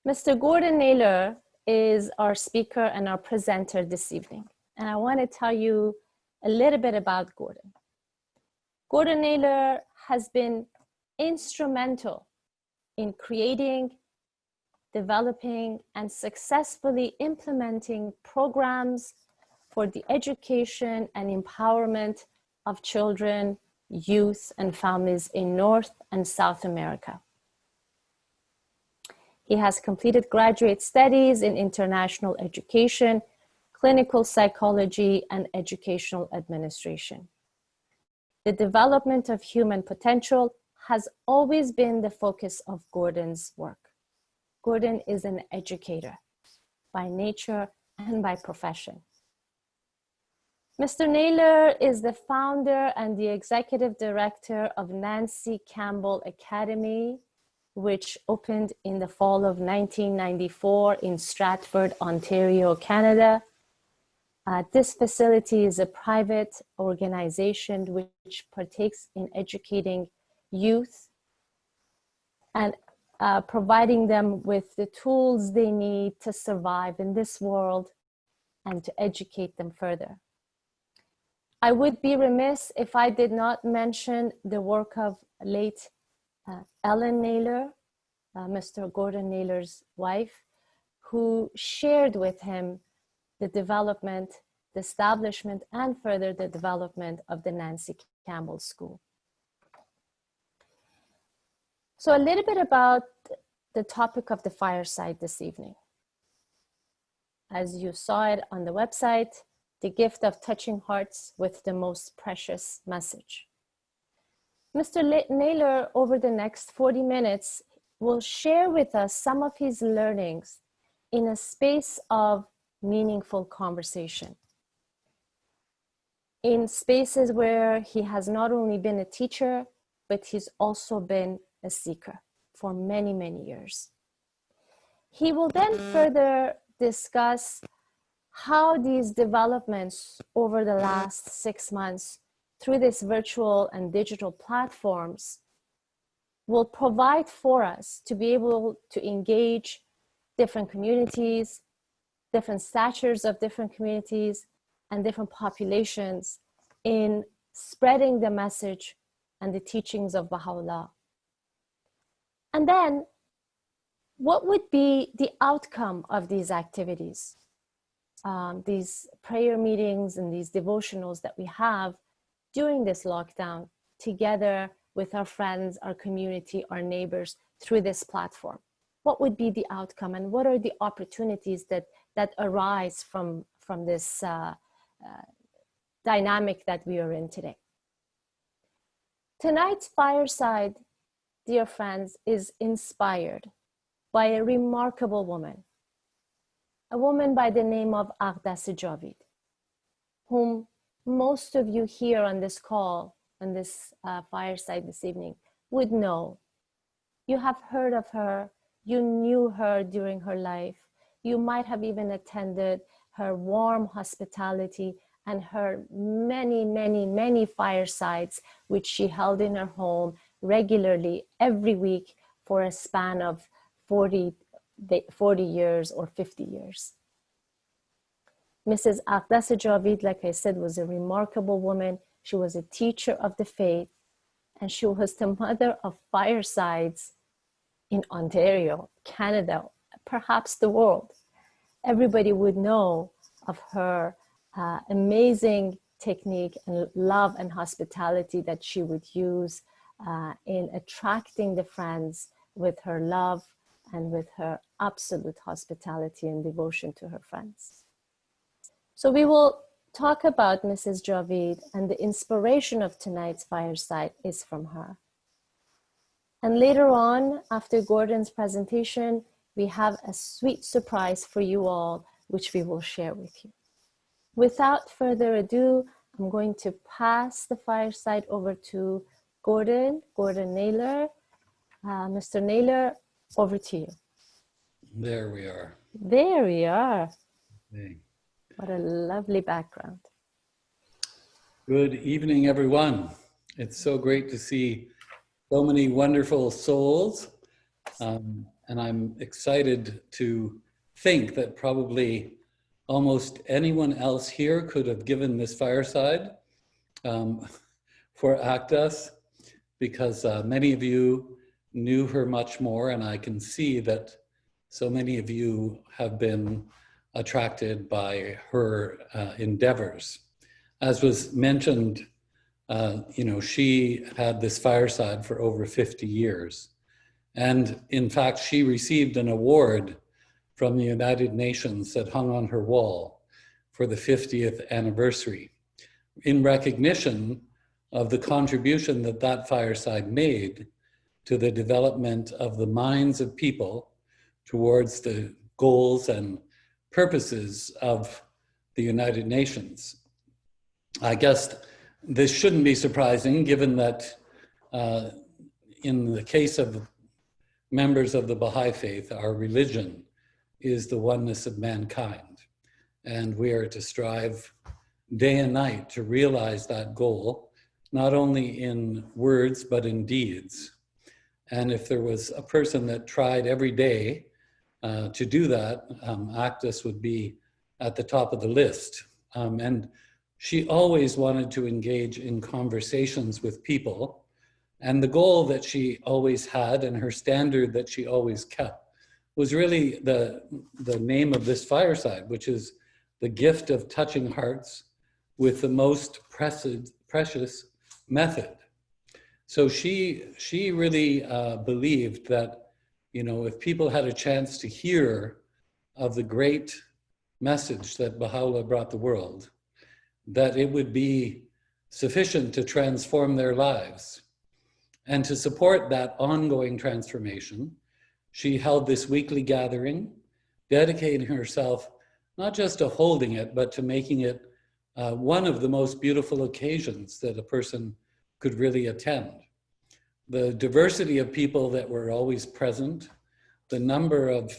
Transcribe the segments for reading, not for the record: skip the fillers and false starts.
Mr. Gordon Naylor is our speaker and our presenter this evening. And I want to tell you a little bit about Gordon. Gordon Naylor has been instrumental in creating, developing, and successfully implementing programs for the education and empowerment of children, youth, and families in North and South America. He has completed graduate studies in international education, clinical psychology, and educational administration. The development of human potential has always been the focus of Gordon's work. Gordon is an educator by nature and by profession. Mr. Naylor is the founder and the executive director of Nancy Campbell Academy, which opened in the fall of 1994 in Stratford, Ontario, Canada. This facility is a private organization which partakes in educating youth and providing them with the tools they need to survive in this world and to educate them further. I would be remiss if I did not mention the work of late Ellen Naylor, Mr. Gordon Naylor's wife, who shared with him the development, the establishment, and further the development of the Nancy Campbell School. So a little bit about the topic of the fireside this evening. As you saw it on the website, the gift of touching hearts with the most precious message. Mr. Naylor, over the next 40 minutes, will share with us some of his learnings in a space of meaningful conversation. In spaces where he has not only been a teacher, but he's also been a seeker for many, many years. He will then further discuss how these developments over the last 6 months through these virtual and digital platforms will provide for us to be able to engage different communities, different statures of different communities, and different populations in spreading the message and the teachings of Baha'u'llah. And then, what would be the outcome of these activities? These prayer meetings and these devotionals that we have during this lockdown together with our friends, our community, our neighbors through this platform. What would be the outcome and what are the opportunities that arise from this dynamic that we are in today? Tonight's fireside, dear friends, is inspired by a remarkable woman, a woman by the name of Aghdas Javid, whom most of you here on this call, on this fireside this evening, would know. You have heard of her, you knew her during her life. You might have even attended her warm hospitality and her many, many, many firesides, which she held in her home regularly every week for a span of 40 years or 50 years. Mrs. Aghdas Javid, like I said, was a remarkable woman. She was a teacher of the faith, and she was the mother of Firesides in Ontario, Canada, perhaps the world. Everybody would know of her amazing technique and love and hospitality that she would use in attracting the friends with her love and with her absolute hospitality and devotion to her friends. So we will talk about Mrs. Javid, and the inspiration of tonight's fireside is from her. And later on, after Gordon's presentation, we have a sweet surprise for you all, which we will share with you. Without further ado, I'm going to pass the fireside over to Gordon Naylor. Mr. Naylor, over to you. There we are. There we are. Okay. What a lovely background. Good evening, everyone. It's so great to see so many wonderful souls. And I'm excited to think that probably almost anyone else here could have given this fireside for Aghdas, because many of you knew her much more, and I can see that so many of you have been attracted by her endeavors. As was mentioned, she had this fireside for over 50 years. And in fact, she received an award from the United Nations that hung on her wall for the 50th anniversary in recognition of the contribution that that fireside made to the development of the minds of people towards the goals and purposes of the United Nations. I guess this shouldn't be surprising, given that in the case of members of the Bahá'í Faith, our religion is the oneness of mankind. And we are to strive day and night to realize that goal, not only in words, but in deeds. And if there was a person that tried every day to do that, Aghdas would be at the top of the list. And she always wanted to engage in conversations with people. And the goal that she always had and her standard that she always kept was really the name of this fireside, which is the gift of touching hearts with the most precious method. So she really believed that, if people had a chance to hear of the great message that Baha'u'llah brought the world, that it would be sufficient to transform their lives. And to support that ongoing transformation, she held this weekly gathering, dedicating herself not just to holding it, but to making it one of the most beautiful occasions that a person could really attend. The diversity of people that were always present, the number of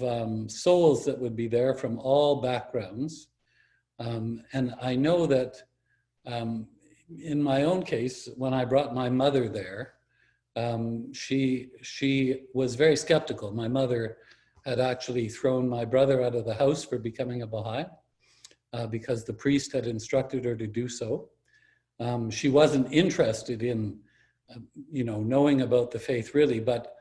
souls that would be there from all backgrounds. And I know that in my own case, when I brought my mother there, she was very skeptical. My mother had actually thrown my brother out of the house for becoming a Baha'i because the priest had instructed her to do so. She wasn't interested in, knowing about the faith really, but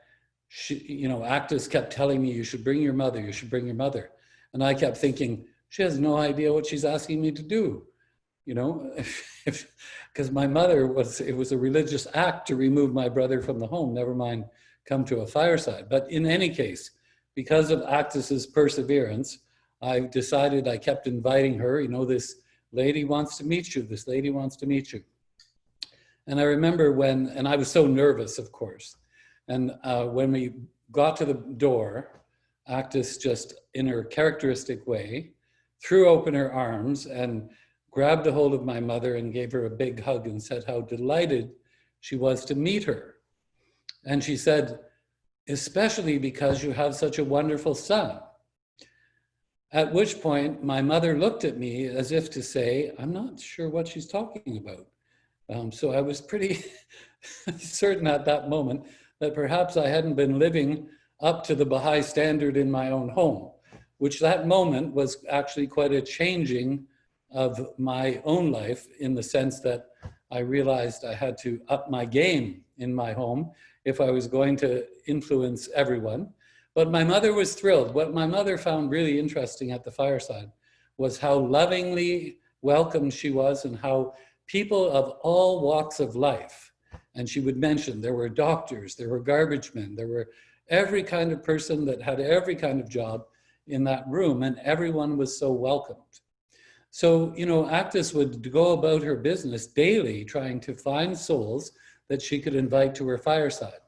Aghdas kept telling me, you should bring your mother, you should bring your mother. And I kept thinking, she has no idea what she's asking me to do. Because my mother it was a religious act to remove my brother from the home, never mind come to a fireside. But in any case, because of Aghdas's perseverance, I decided, I kept inviting her, this lady wants to meet you, this lady wants to meet you. And I remember and I was so nervous, of course. And when we got to the door, Aghdas just in her characteristic way, threw open her arms and grabbed a hold of my mother and gave her a big hug and said how delighted she was to meet her. And she said, especially because you have such a wonderful son. At which point my mother looked at me as if to say, I'm not sure what she's talking about. So I was pretty certain at that moment that perhaps I hadn't been living up to the Baha'i standard in my own home, which that moment was actually quite a changing of my own life, in the sense that I realized I had to up my game in my home if I was going to influence everyone. But my mother was thrilled. What my mother found really interesting at the Fireside was how lovingly welcomed she was, and how people of all walks of life, and she would mention there were doctors, there were garbage men, there were every kind of person that had every kind of job in that room, and everyone was so welcomed. So, you know, Aghdas would go about her business daily trying to find souls that she could invite to her fireside.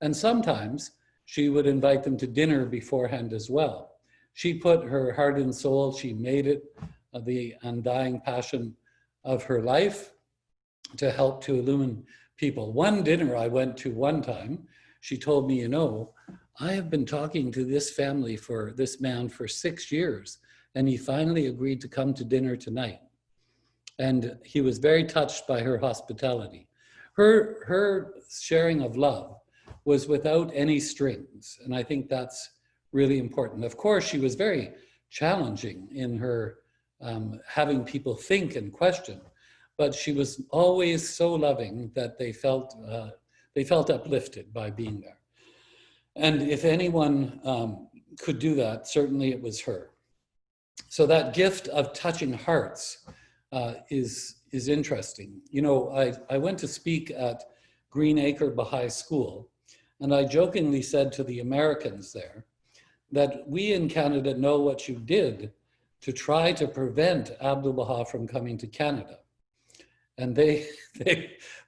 And sometimes she would invite them to dinner beforehand as well. She put her heart and soul, she made it the undying passion of her life to help to illumine people. One dinner I went to one time, she told me, you know, I have been talking to this man for 6 years, and he finally agreed to come to dinner tonight. And he was very touched by her hospitality. Her sharing of love was without any strings, and I think that's really important. Of course, she was very challenging in her having people think and question, but she was always so loving that they felt uplifted by being there. And if anyone could do that, certainly it was her. So that gift of touching hearts is interesting. You know, I went to speak at Green Acre Baha'i School, and I jokingly said to the Americans there that we in Canada know what you did to try to prevent Abdul Baha from coming to Canada. And they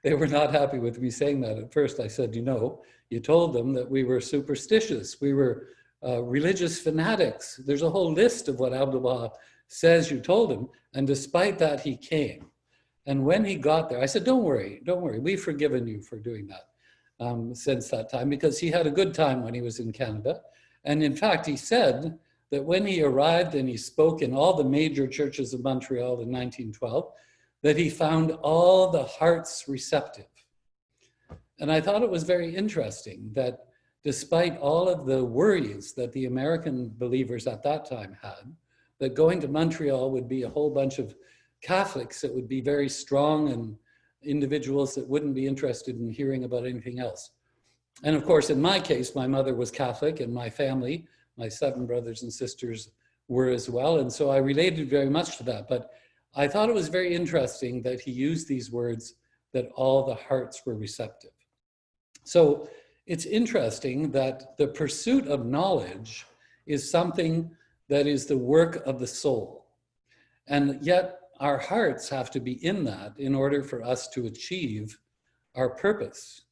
were not happy with me saying that at first. I said, you know, you told them that we were superstitious, we were religious fanatics. There's a whole list of what Abdul Baha says you told him, and despite that, he came. And when he got there, I said, don't worry, we've forgiven you for doing that since that time, because he had a good time when he was in Canada. And in fact, he said that when he arrived and he spoke in all the major churches of Montreal in 1912, that he found all the hearts receptive. And I thought it was very interesting that despite all of the worries that the American believers at that time had, that going to Montreal would be a whole bunch of Catholics that would be very strong and individuals that wouldn't be interested in hearing about anything else. And of course, in my case, my mother was Catholic, and my family, my 7 brothers and sisters, were as well. And so I related very much to that. But I thought it was very interesting that he used these words, that all the hearts were receptive. So it's interesting that the pursuit of knowledge is something that is the work of the soul. And yet our hearts have to be in that in order for us to achieve our purpose.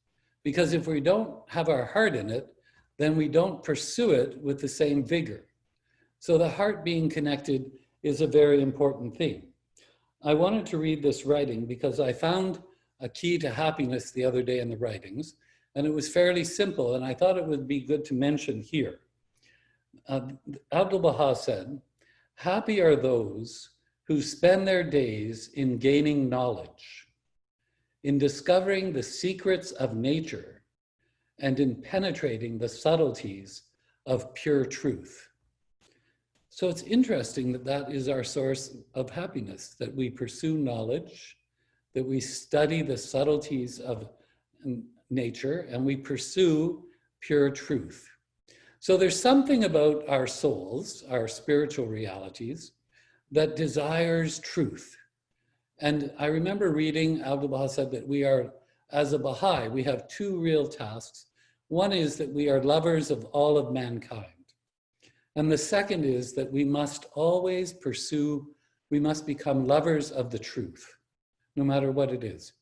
Because if we don't have our heart in it, then we don't pursue it with the same vigor. So the heart being connected is a very important thing. I wanted to read this writing because I found a key to happiness the other day in the writings, and it was fairly simple, and I thought it would be good to mention here. Abdul Baha said, "Happy are those who spend their days in gaining knowledge, in discovering the secrets of nature, and in penetrating the subtleties of pure truth." So it's interesting that that is our source of happiness, that we pursue knowledge, that we study the subtleties of nature, and we pursue pure truth. So there's something about our souls, our spiritual realities, that desires truth. And I remember reading, Abdul Baha said that we are, as a Baha'i, we have 2 real tasks. One is that we are lovers of all of mankind. And the second is that we must always we must become lovers of the truth, no matter what it is.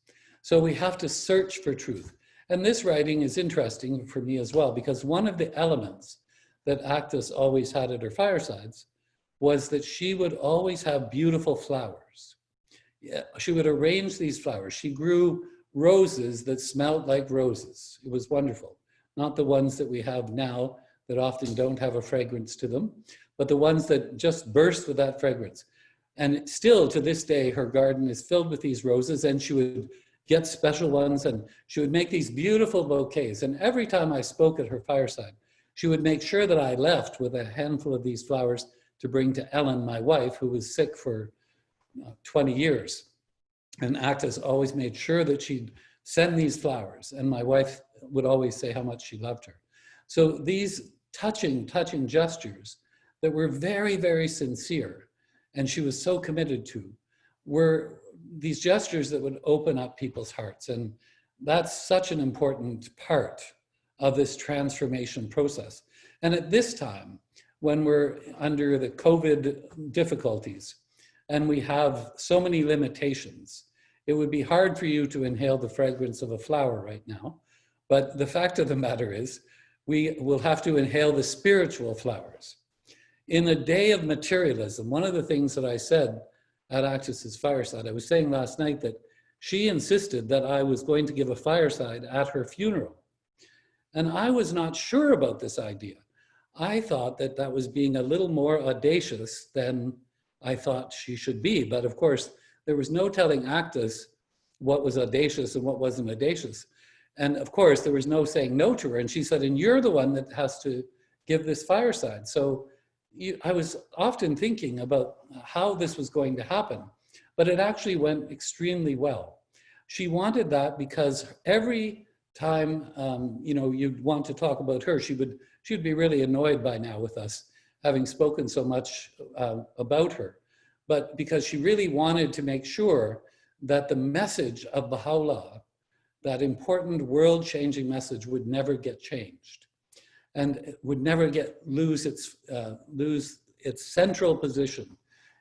So we have to search for truth. And this writing is interesting for me as well, because one of the elements that Aghdas always had at her firesides was that she would always have beautiful flowers. She would arrange these flowers. She grew roses that smelled like roses. It was wonderful. not the ones that we have now that often don't have a fragrance to them, but the ones that just burst with that fragrance. And still to this day, her garden is filled with these roses, and she would get special ones, and she would make these beautiful bouquets. And every time I spoke at her fireside, she would make sure that I left with a handful of these flowers to bring to Ellen, my wife, who was sick for 20 years. And Aghdas always made sure that she'd send these flowers. And my wife would always say how much she loved her. So these touching gestures that were very, very sincere, and she was so committed to, were these gestures that would open up people's hearts. And that's such an important part of this transformation process. And at this time, when we're under the COVID difficulties and we have so many limitations, it would be hard for you to inhale the fragrance of a flower right now. But the fact of the matter is, we will have to inhale the spiritual flowers. In a day of materialism, one of the things that I said at Aghdas's fireside, I was saying last night that she insisted that I was going to give a fireside at her funeral. And I was not sure about this idea. I thought that that was being a little more audacious than I thought she should be. But of course, there was no telling Aghdas what was audacious and what wasn't audacious. And of course, there was no saying no to her. And she said, and you're the one that has to give this fireside. So I was often thinking about how this was going to happen, but it actually went extremely well. She wanted that because every time you'd want to talk about her, she'd be really annoyed by now with us having spoken so much about her. But because she really wanted to make sure that the message of Baha'u'llah, that important world-changing message, would never get changed, and it would never lose its central position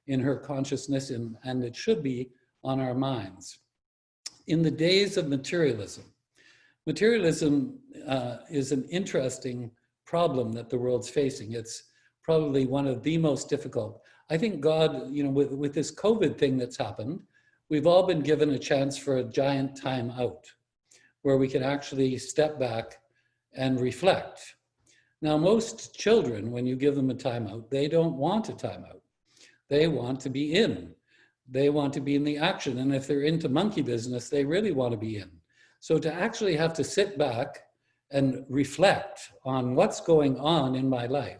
in her consciousness, and it should be on our minds. In the days of materialism is an interesting problem that the world's facing. It's probably one of the most difficult. I think God, with this COVID thing that's happened, we've all been given a chance for a giant time out, where we can actually step back and reflect. Now, most children, when you give them a timeout, they don't want a timeout. They want to be in. They want to be in the action. And if they're into monkey business, they really want to be in. So to actually have to sit back and reflect on what's going on in my life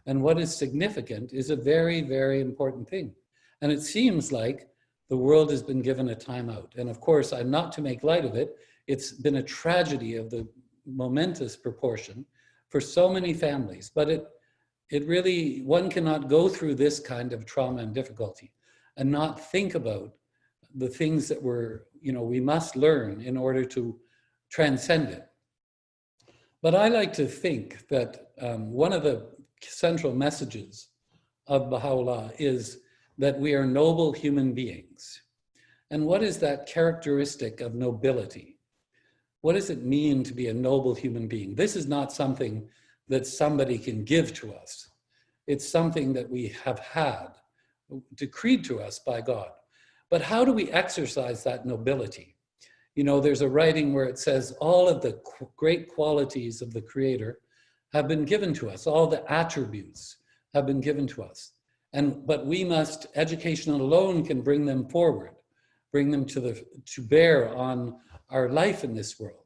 and what is significant is a very, very important thing. And it seems like the world has been given a timeout. And of course, I'm not to make light of it. It's been a tragedy of the momentous proportion for so many families, but it really, one cannot go through this kind of trauma and difficulty and not think about the things that we must learn in order to transcend it. But I like to think that one of the central messages of Baha'u'llah is that we are noble human beings. And what is that characteristic of nobility? What does it mean to be a noble human being? This is not something that somebody can give to us. It's something that we have had decreed to us by God. But how do we exercise that nobility? There's a writing where it says all of the great qualities of the Creator have been given to us. All the attributes have been given to us. But we must, education alone can bring them forward, bring them to bear on our life in this world.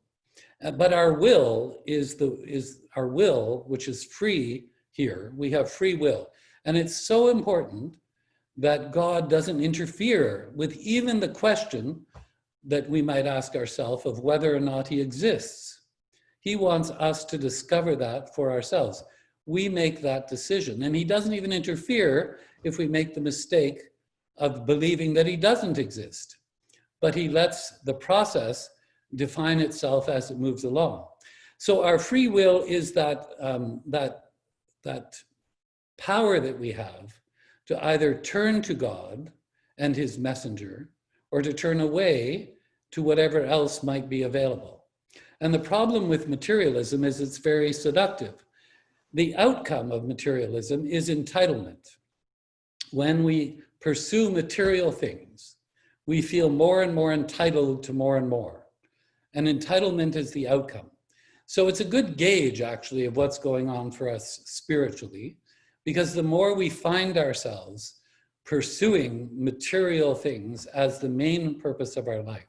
But our will is our will, which is free here. We have free will. And it's so important that God doesn't interfere with even the question that we might ask ourselves of whether or not he exists. He wants us to discover that for ourselves. We make that decision. And he doesn't even interfere if we make the mistake of believing that he doesn't exist. But he lets the process define itself as it moves along. So our free will is that power that we have to either turn to God and his messenger, or to turn away to whatever else might be available. And the problem with materialism is it's very seductive. The outcome of materialism is entitlement. When we pursue material things, we feel more and more entitled to more and more. And entitlement is the outcome. So it's a good gauge, actually, of what's going on for us spiritually, because the more we find ourselves pursuing material things as the main purpose of our life,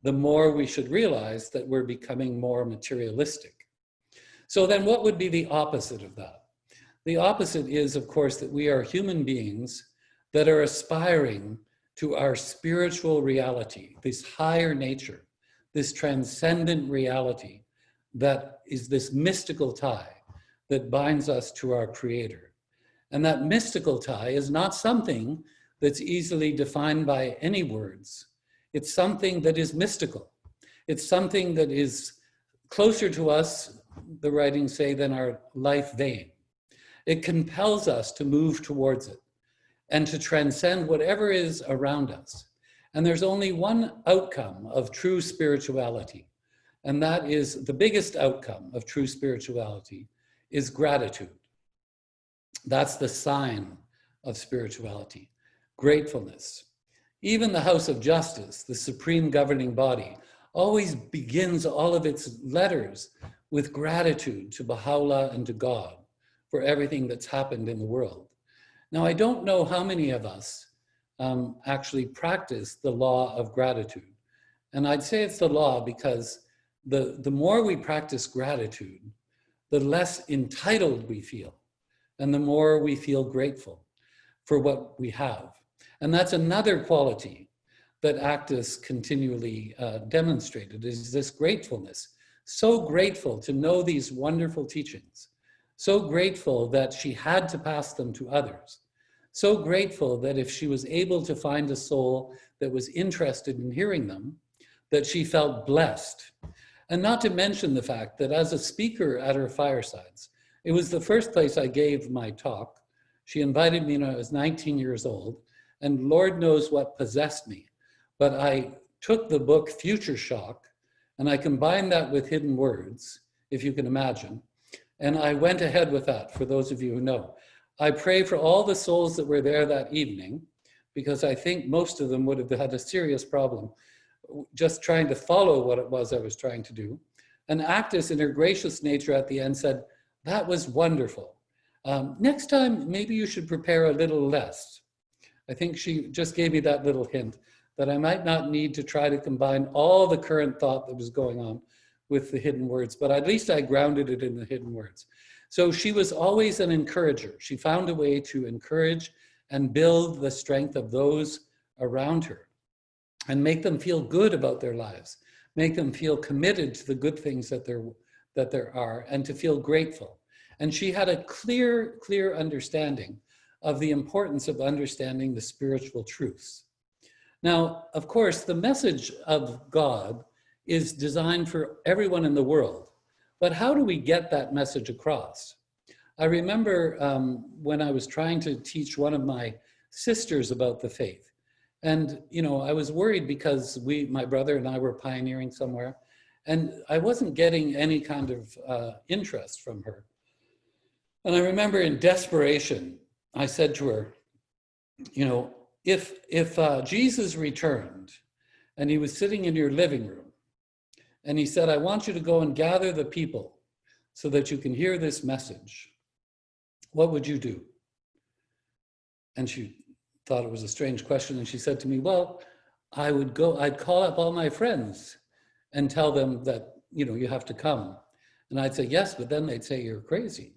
the more we should realize that we're becoming more materialistic. So then what would be the opposite of that? The opposite is, of course, that we are human beings that are aspiring to our spiritual reality, this higher nature, this transcendent reality that is this mystical tie that binds us to our Creator. And that mystical tie is not something that's easily defined by any words. It's something that is mystical. It's something that is closer to us, the writings say, than our life vein. It compels us to move towards it and to transcend whatever is around us. And there's only one outcome of true spirituality, and that is the biggest outcome of true spirituality is gratitude. That's the sign of spirituality, gratefulness. Even the House of Justice, the supreme governing body, always begins all of its letters with gratitude to Baha'u'llah and to God for everything that's happened in the world. Now, I don't know how many of us actually practice the law of gratitude. And I'd say it's the law because the more we practice gratitude, the less entitled we feel, and the more we feel grateful for what we have. And that's another quality that Aghdas continually demonstrated, is this gratefulness. So grateful to know these wonderful teachings. So grateful that she had to pass them to others. So grateful that if she was able to find a soul that was interested in hearing them, that she felt blessed. And not to mention the fact that as a speaker at her Firesides, it was the first place I gave my talk. She invited me when I was 19 years old, and Lord knows what possessed me. But I took the book Future Shock, and I combined that with Hidden Words, if you can imagine. And I went ahead with that, for those of you who know. I pray for all the souls that were there that evening, because I think most of them would have had a serious problem just trying to follow what it was I was trying to do. And Aghdas, in her gracious nature at the end, said, "That was wonderful. Next time, maybe you should prepare a little less." I think she just gave me that little hint that I might not need to try to combine all the current thought that was going on with the hidden words, but at least I grounded it in the hidden words. So she was always an encourager. She found a way to encourage and build the strength of those around her and make them feel good about their lives, make them feel committed to the good things that there are, and to feel grateful. And she had a clear understanding of the importance of understanding the spiritual truths. Now, of course, the message of God is designed for everyone in the world, but how do we get that message across? I remember when I was trying to teach one of my sisters about the faith, and I was worried because my brother and I were pioneering somewhere, and I wasn't getting any kind of interest from her. And I remember in desperation, I said to her, if Jesus returned and he was sitting in your living room and he said, "I want you to go and gather the people so that you can hear this message," what would you do? And she thought it was a strange question. And she said to me, "Well, I'd call up all my friends and tell them that, you have to come." And I'd say, "Yes, but then they'd say you're crazy."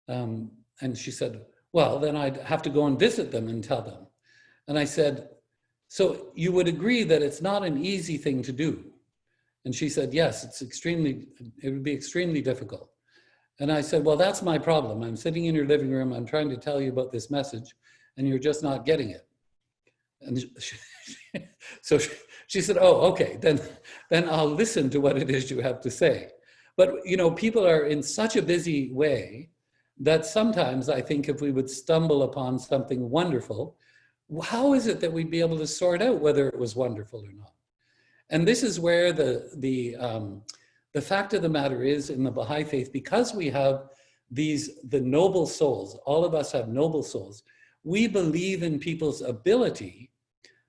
And she said, "Well, then I'd have to go and visit them and tell them." And I said, "So you would agree that it's not an easy thing to do?" And she said, "Yes, it would be extremely difficult." And I said, "Well, that's my problem. I'm sitting in your living room, I'm trying to tell you about this message, and you're just not getting it." And so she said, "Oh, okay, then I'll listen to what it is you have to say." But, people are in such a busy way that sometimes I think if we would stumble upon something wonderful, how is it that we'd be able to sort out whether it was wonderful or not? And this is where the fact of the matter is, in the Baha'i Faith, because we have the noble souls, all of us have noble souls, we believe in people's ability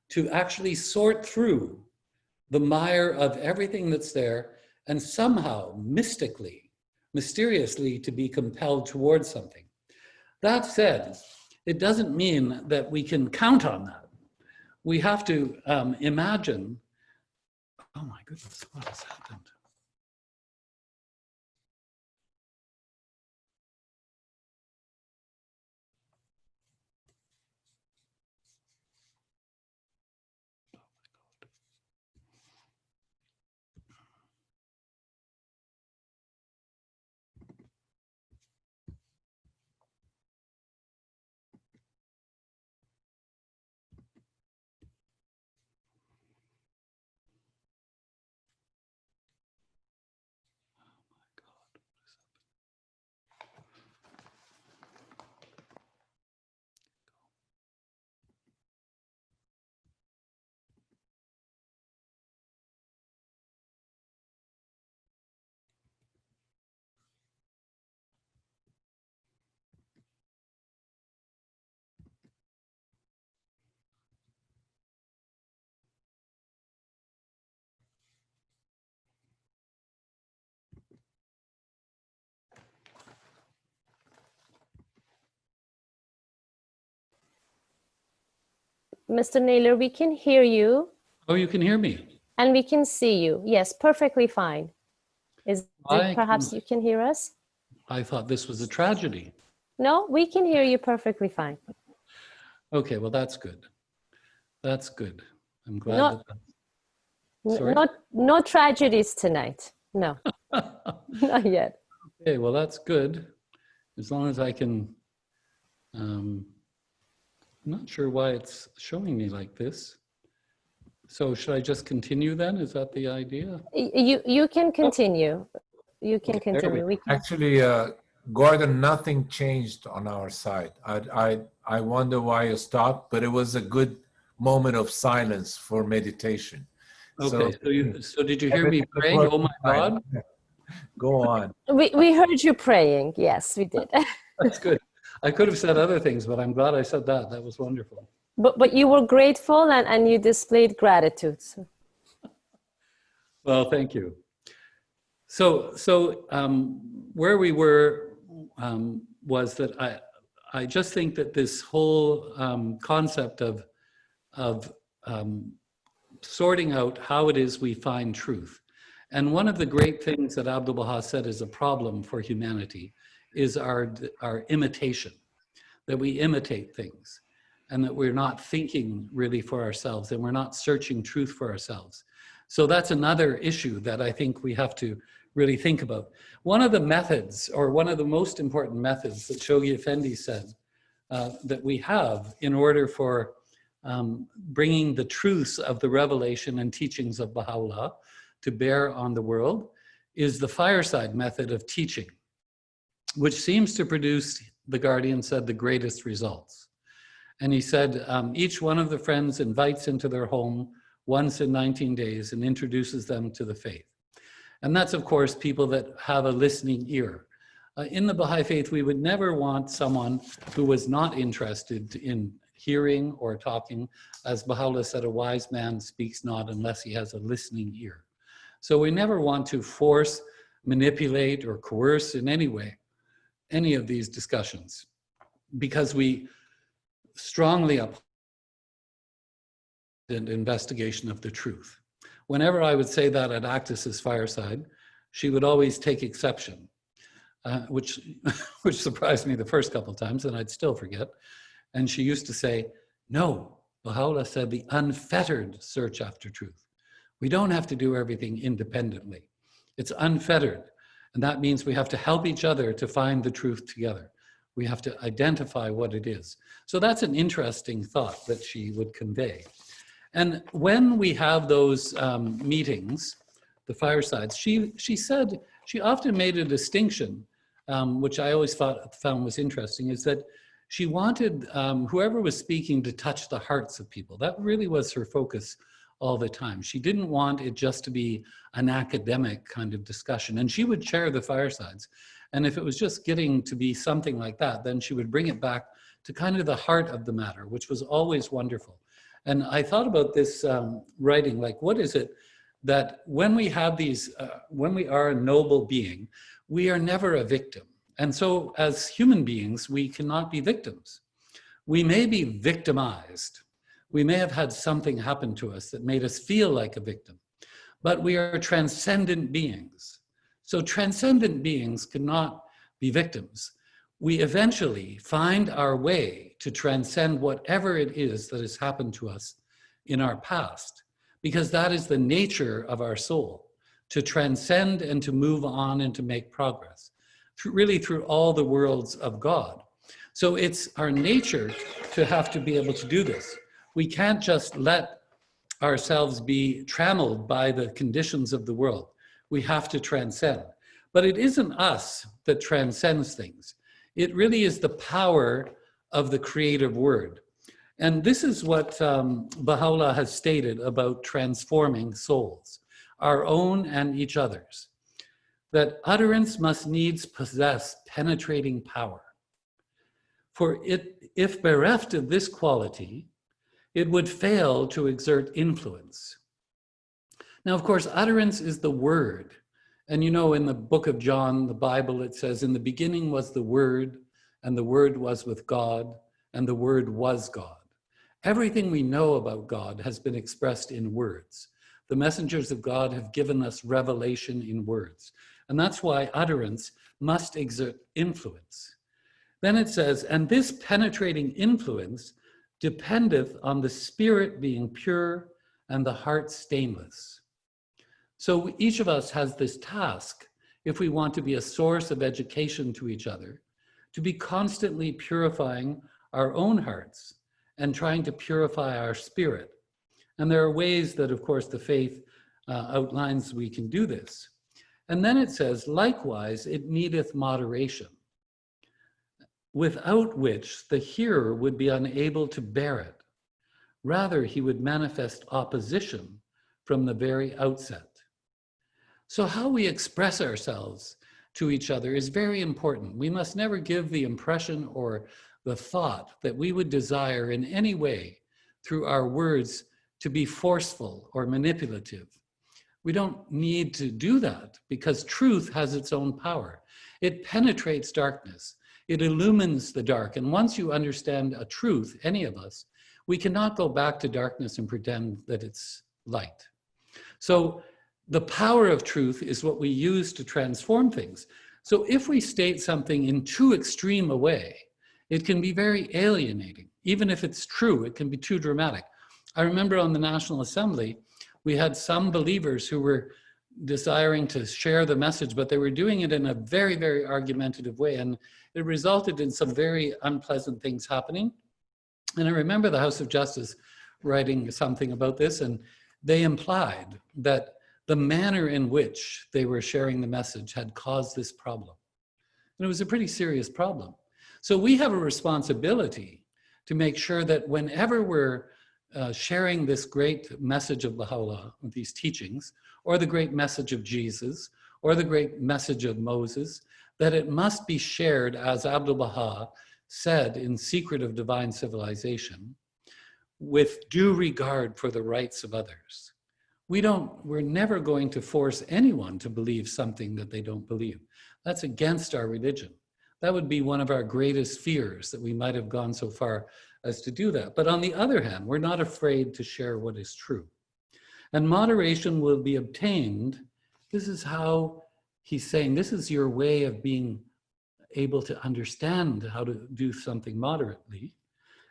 to actually sort through the mire of everything that's there and somehow mysteriously to be compelled towards something. That said, it doesn't mean that we can count on that. We have to imagine, oh my goodness, what has happened? Mr. Naylor, we can hear you. Oh, you can hear me? And we can see you. Yes, perfectly fine. Is it perhaps you can hear us? I thought this was a tragedy. No, we can hear you perfectly fine. Okay, well, that's good. That's good. I'm glad Sorry? No tragedies tonight. No, not yet. Okay, well, that's good. As long as I can, I'm not sure why it's showing me like this. So should I just continue then? Is that the idea? You can continue. You can continue. We can. Actually, Gordon, nothing changed on our side. I wonder why you stopped, but it was a good moment of silence for meditation. Okay, so did you hear me praying? Oh my God. Go on. We heard you praying. Yes, we did. That's good. I could have said other things, but I'm glad I said that. That was wonderful. But you were grateful and you displayed gratitude. So. Well, thank you. So where we were was that I just think that this whole concept of sorting out how it is we find truth. And one of the great things that Abdul Baha said is a problem for humanity is our imitation, that we imitate things and that we're not thinking really for ourselves and we're not searching truth for ourselves. So that's another issue that I think we have to really think about. One of the methods, or one of the most important methods that Shoghi Effendi said that we have in order for bringing the truths of the revelation and teachings of Baha'u'llah to bear on the world is the fireside method of teaching, which seems to produce, the Guardian said, the greatest results. And he said, each one of the friends invites into their home once in 19 days and introduces them to the faith. And that's, of course, people that have a listening ear. In the Baha'i Faith, we would never want someone who was not interested in hearing or talking. As Baha'u'llah said, a wise man speaks not unless he has a listening ear. So we never want to force, manipulate, or coerce in any way any of these discussions, because we strongly uphold an investigation of the truth. Whenever I would say that at Aghdas' Fireside, she would always take exception, which surprised me the first couple of times, and I'd still forget. And she used to say, no, Baha'u'llah said the unfettered search after truth. We don't have to do everything independently. It's unfettered. And that means we have to help each other to find the truth together. We have to identify what it is. So that's an interesting thought that she would convey. And when we have those meetings, the firesides, she said, she often made a distinction, which I always found was interesting, is that she wanted whoever was speaking to touch the hearts of people. That really was her focus all the time. She didn't want it just to be an academic kind of discussion. And she would chair the firesides. And if it was just getting to be something like that, then she would bring it back to kind of the heart of the matter, which was always wonderful. And I thought about this writing, like, what is it that when we have these, when we are a noble being, we are never a victim. And so as human beings, we cannot be victims. We may be victimized. We may have had something happen to us that made us feel like a victim, but we are transcendent beings. So transcendent beings cannot be victims. We eventually find our way to transcend whatever it is that has happened to us in our past, because that is the nature of our soul, to transcend and to move on and to make progress, really through all the worlds of God. So it's our nature to have to be able to do this. We can't just let ourselves be trammeled by the conditions of the world. We have to transcend. But it isn't us that transcends things. It really is the power of the creative word. And this is what Baha'u'llah has stated about transforming souls, our own and each other's, that utterance must needs possess penetrating power. For if bereft of this quality, it would fail to exert influence. Now, of course, utterance is the word. And you know, in the book of John, the Bible, it says, in the beginning was the Word, and the Word was with God, and the Word was God. Everything we know about God has been expressed in words. The messengers of God have given us revelation in words. And that's why utterance must exert influence. Then it says, and this penetrating influence dependeth on the spirit being pure and the heart stainless. So each of us has this task, if we want to be a source of education to each other, to be constantly purifying our own hearts and trying to purify our spirit. And there are ways that, of course, the faith outlines we can do this. And then it says, likewise, it needeth moderation, without which the hearer would be unable to bear it. Rather, he would manifest opposition from the very outset. So how we express ourselves to each other is very important. We must never give the impression or the thought that we would desire in any way through our words to be forceful or manipulative. We don't need to do that because truth has its own power. It penetrates darkness. It illumines the dark. And once you understand a truth, any of us, we cannot go back to darkness and pretend that it's light. So the power of truth is what we use to transform things. So if we state something in too extreme a way, it can be very alienating. Even if it's true, it can be too dramatic. I remember on the National Assembly, we had some believers who were desiring to share the message, but they were doing it in a very, very argumentative way. And it resulted in some very unpleasant things happening. And I remember the House of Justice writing something about this, and they implied that the manner in which they were sharing the message had caused this problem. And it was a pretty serious problem. So we have a responsibility to make sure that whenever we're sharing this great message of Baha'u'llah, these teachings, or the great message of Jesus, or the great message of Moses, that it must be shared, as Abdul Baha said in Secret of Divine Civilization, with due regard for the rights of others. We're never going to force anyone to believe something that they don't believe. That's against our religion. That would be one of our greatest fears, that we might have gone so far as to do that. But on the other hand, we're not afraid to share what is true. And moderation will be obtained. This is how he's saying, this is your way of being able to understand how to do something moderately.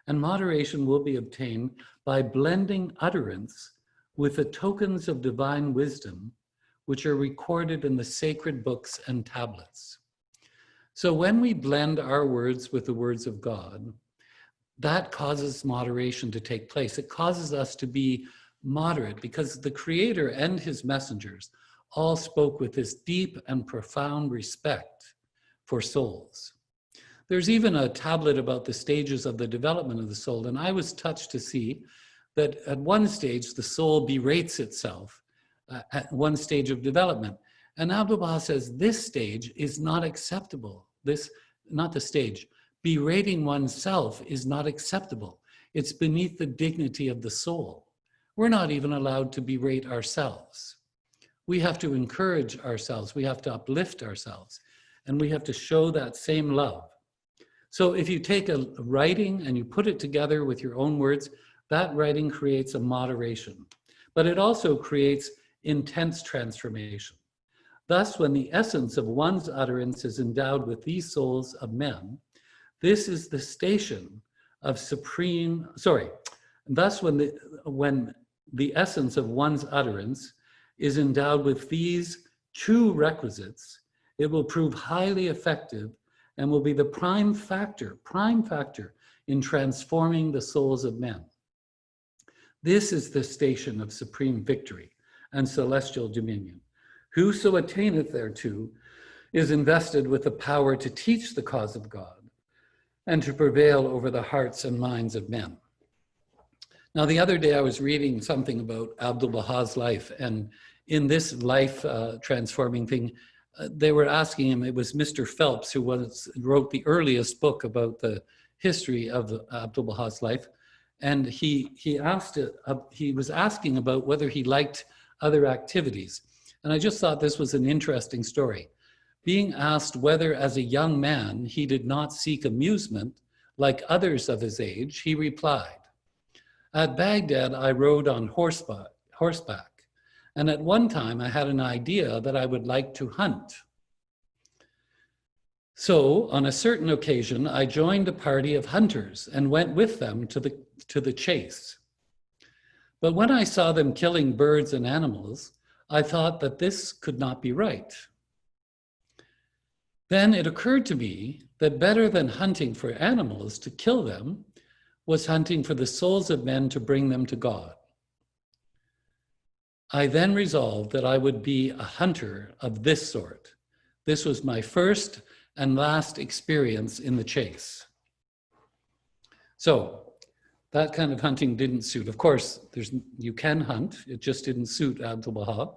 And moderation will be obtained by blending utterance with the tokens of divine wisdom, which are recorded in the sacred books and tablets. So when we blend our words with the words of God, that causes moderation to take place. It causes us to be moderate because the Creator and his messengers all spoke with this deep and profound respect for souls. There's even a tablet about the stages of the development of the soul, and I was touched to see that at one stage, the soul berates itself at one stage of development. And Abdu'l-Baha says, this stage is not acceptable. Not the stage. Berating oneself is not acceptable. It's beneath the dignity of the soul. We're not even allowed to berate ourselves. we have to encourage ourselves, we have to uplift ourselves, and we have to show that same love. So if you take a writing and you put it together with your own words, that writing creates a moderation, but it also creates intense transformation. Thus, when the essence of one's utterance is endowed with these souls of men, this is the station of supreme, thus when the essence of one's utterance is endowed with these two requisites, it will prove highly effective and will be the prime factor in transforming the souls of men. This is the station of supreme victory and celestial dominion. Whoso attaineth thereto is invested with the power to teach the cause of God and to prevail over the hearts and minds of men. Now, the other day I was reading something about Abdu'l-Bahá's life, and in this life transforming thing, they were asking him, it was Mr. Phelps who wrote the earliest book about the history of Abdu'l-Bahá's life, and he was asking about whether he liked other activities. And I just thought this was an interesting story. Being asked whether as a young man he did not seek amusement like others of his age, he replied, "At Baghdad, I rode on horseback, and at one time I had an idea that I would like to hunt. So on a certain occasion, I joined a party of hunters and went with them to the chase. But when I saw them killing birds and animals, I thought that this could not be right. Then it occurred to me that better than hunting for animals to kill them was hunting for the souls of men to bring them to God. I then resolved that I would be a hunter of this sort. This was my first and last experience in the chase." So that kind of hunting didn't suit. Of course, you can hunt, it just didn't suit Abdu'l-Bahá.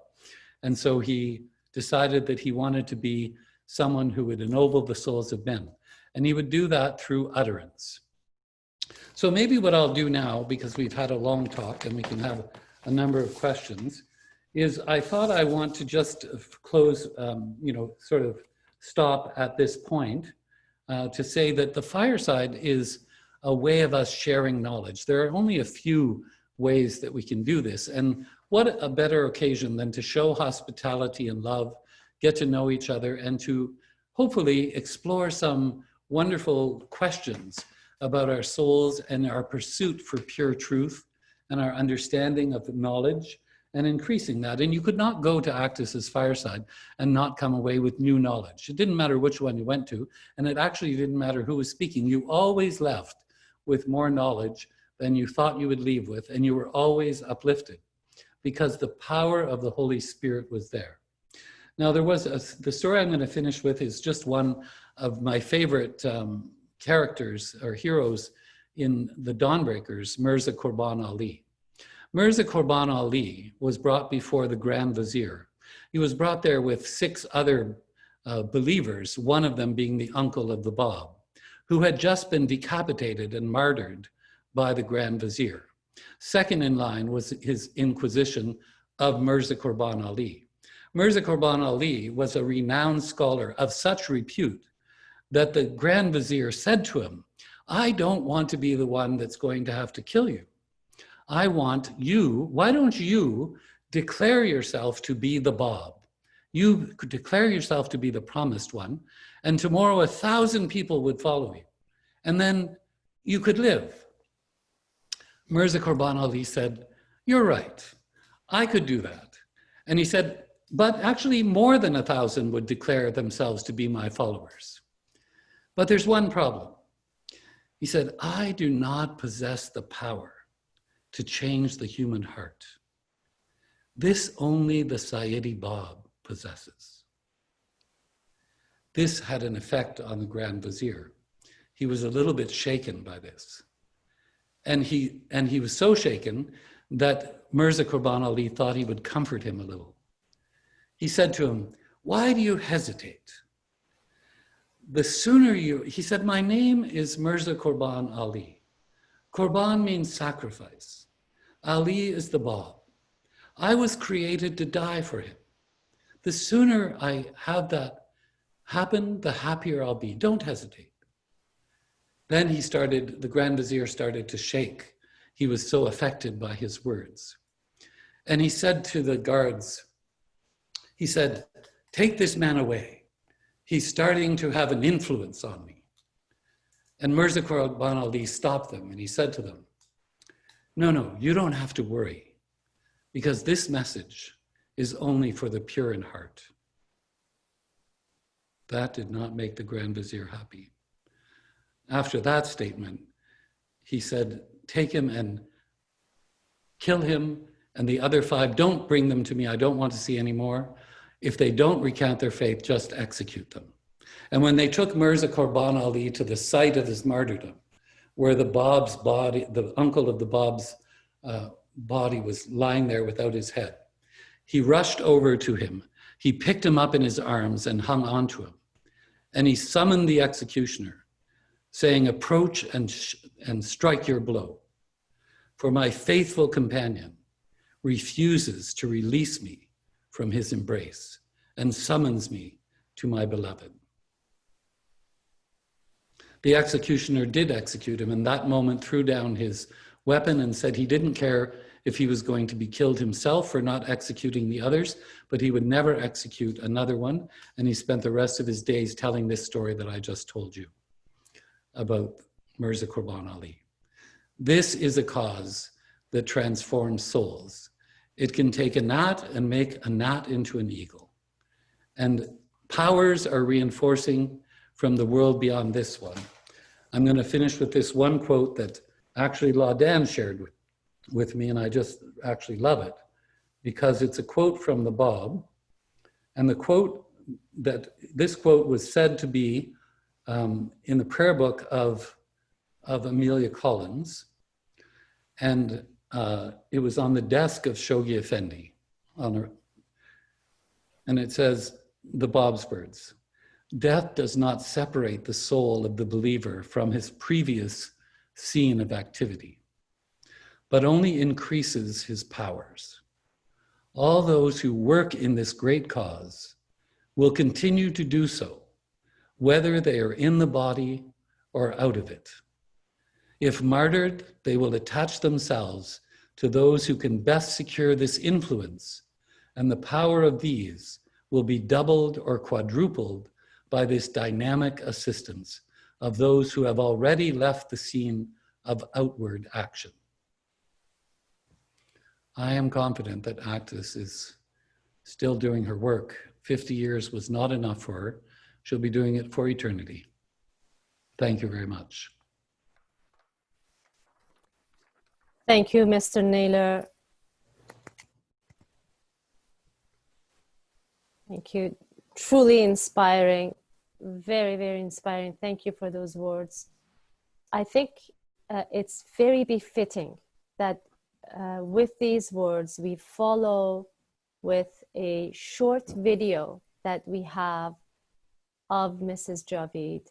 And so he decided that he wanted to be someone who would ennoble the souls of men. And he would do that through utterance. So maybe what I'll do now, because we've had a long talk and we can have a number of questions, is I thought I want to just close, sort of stop at this point to say that the fireside is a way of us sharing knowledge. There are only a few ways that we can do this. And what a better occasion than to show hospitality and love, get to know each other, and to hopefully explore some wonderful questions about our souls and our pursuit for pure truth and our understanding of knowledge and increasing that. And you could not go to Aghdas's Fireside and not come away with new knowledge. It didn't matter which one you went to, and it actually didn't matter who was speaking. You always left with more knowledge than you thought you would leave with, and you were always uplifted because the power of the Holy Spirit was there. Now, the story I'm going to finish with is just one of my favorite characters or heroes in the Dawnbreakers, Mirza Qurban Ali. Mirza Qurban Ali was brought before the Grand Vizier. He was brought there with 6 other believers, one of them being the uncle of the Bab, who had just been decapitated and martyred by the Grand Vizier. Second in line was his inquisition of Mirza Qurban Ali. Mirza Qurban Ali was a renowned scholar of such repute that the Grand Vizier said to him, "I don't want to be the one that's going to have to kill you. I want you, why don't you declare yourself to be the Bab? You could declare yourself to be the promised one, and tomorrow 1,000 people would follow you, and then you could live." Mirza Qurban Ali said, "You're right, I could do that." And he said, "But actually more than 1,000 would declare themselves to be my followers. But there's one problem." He said, "I do not possess the power to change the human heart. This only the Sayyidi Bab possesses." This had an effect on the Grand Vizier. He was a little bit shaken by this. And he was so shaken that Mirza Qurban Ali thought he would comfort him a little. He said to him, "Why do you hesitate? The sooner he said, "My name is Mirza Qurban Ali. Qurban means sacrifice. Ali is the Bab. I was created to die for him. The sooner I have that happen, the happier I'll be. Don't hesitate. Then the Grand Vizier started to shake. He was so affected by his words. And he said to the guards, he said, take this man away. He's starting to have an influence on me. And Mirza Qurban Ali stopped them and he said to them, no, you don't have to worry, because this message is only for the pure in heart. That did not make the Grand Vizier happy. After that statement, he said, take him and kill him, and the other 5, don't bring them to me, I don't want to see any more. If they don't recant their faith, just execute them. And when they took Mirza Qurban Ali to the site of his martyrdom, where the Bab's body, the uncle of the Bab's body was lying there without his head, he rushed over to him. He picked him up in his arms and hung onto him. And he summoned the executioner, saying, approach and strike your blow. For my faithful companion refuses to release me from his embrace and summons me to my beloved. The executioner did execute him, and that moment threw down his weapon and said he didn't care if he was going to be killed himself for not executing the others, but he would never execute another one. And he spent the rest of his days telling this story that I just told you about Mirza Qurban Ali. This is a cause that transforms souls. It can take a gnat and make a gnat into an eagle. And powers are reinforcing from the world beyond this one. I'm going to finish with this one quote that actually Laudan shared with me, and I just actually love it, because it's a quote from the Bab. And this quote was said to be in the prayer book of Amelia Collins, and it was on the desk of Shoghi Effendi. And it says, the Bab's words, death does not separate the soul of the believer from his previous scene of activity, but only increases his powers. All those who work in this great cause will continue to do so, whether they are in the body or out of it. If martyred, they will attach themselves to those who can best secure this influence, and the power of these will be doubled or quadrupled by this dynamic assistance of those who have already left the scene of outward action. I am confident that Aghdas is still doing her work. 50 years was not enough for her. She'll be doing it for eternity. Thank you very much. Thank you, Mr. Naylor. Thank you. Truly inspiring. Very, very inspiring. Thank you for those words. I think it's very befitting that with these words, we follow with a short video that we have of Mrs. Javid.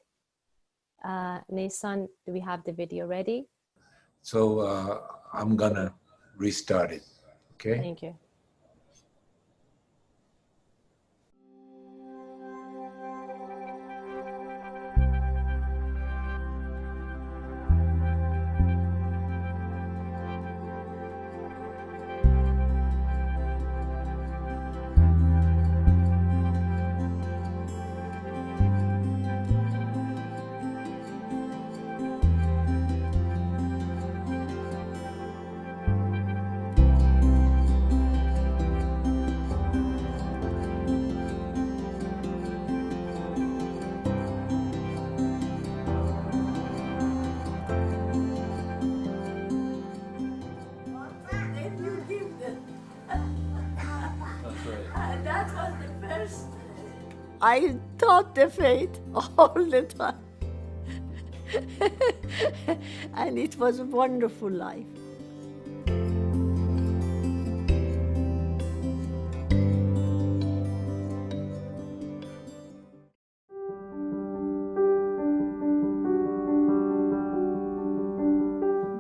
Nason, do we have the video ready? So I'm gonna restart it, okay? Thank you. I taught the faith all the time. And it was a wonderful life.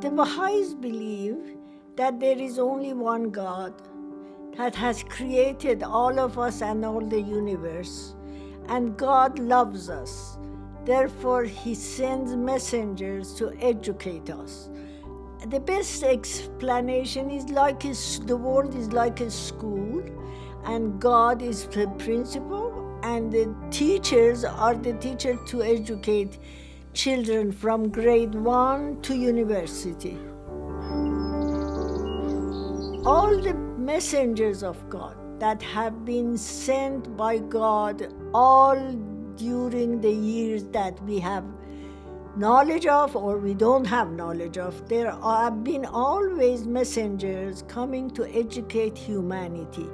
The Baha'is believe that there is only one God that has created all of us and all the universe. And God loves us. Therefore, He sends messengers to educate us. The best explanation is the world is like a school, and God is the principal, and the teachers are the teachers to educate children from grade 1 to university. All the messengers of God that have been sent by God all during the years that we have knowledge of or we don't have knowledge of, there have been always messengers coming to educate humanity.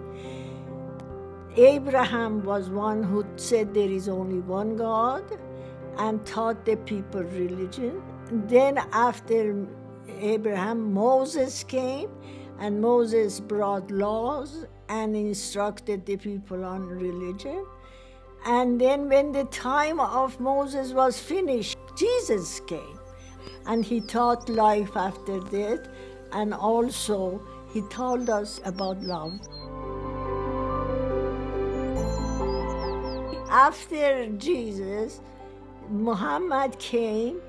Abraham was one who said there is only one God and taught the people religion. Then after Abraham, Moses came, and Moses brought laws and instructed the people on religion. And then when the time of Moses was finished, Jesus came, and He taught life after death, and also He told us about love. After Jesus, Muhammad came,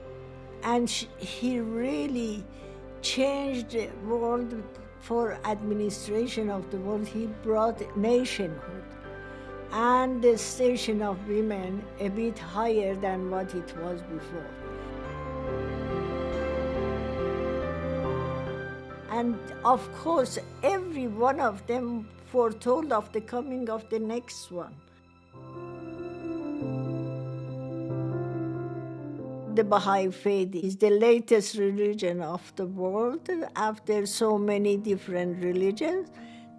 and he really changed the world for administration of the world. He brought nationhood and the station of women a bit higher than what it was before. And of course, every one of them foretold of the coming of the next one. The Bahá'í Faith is the latest religion of the world after so many different religions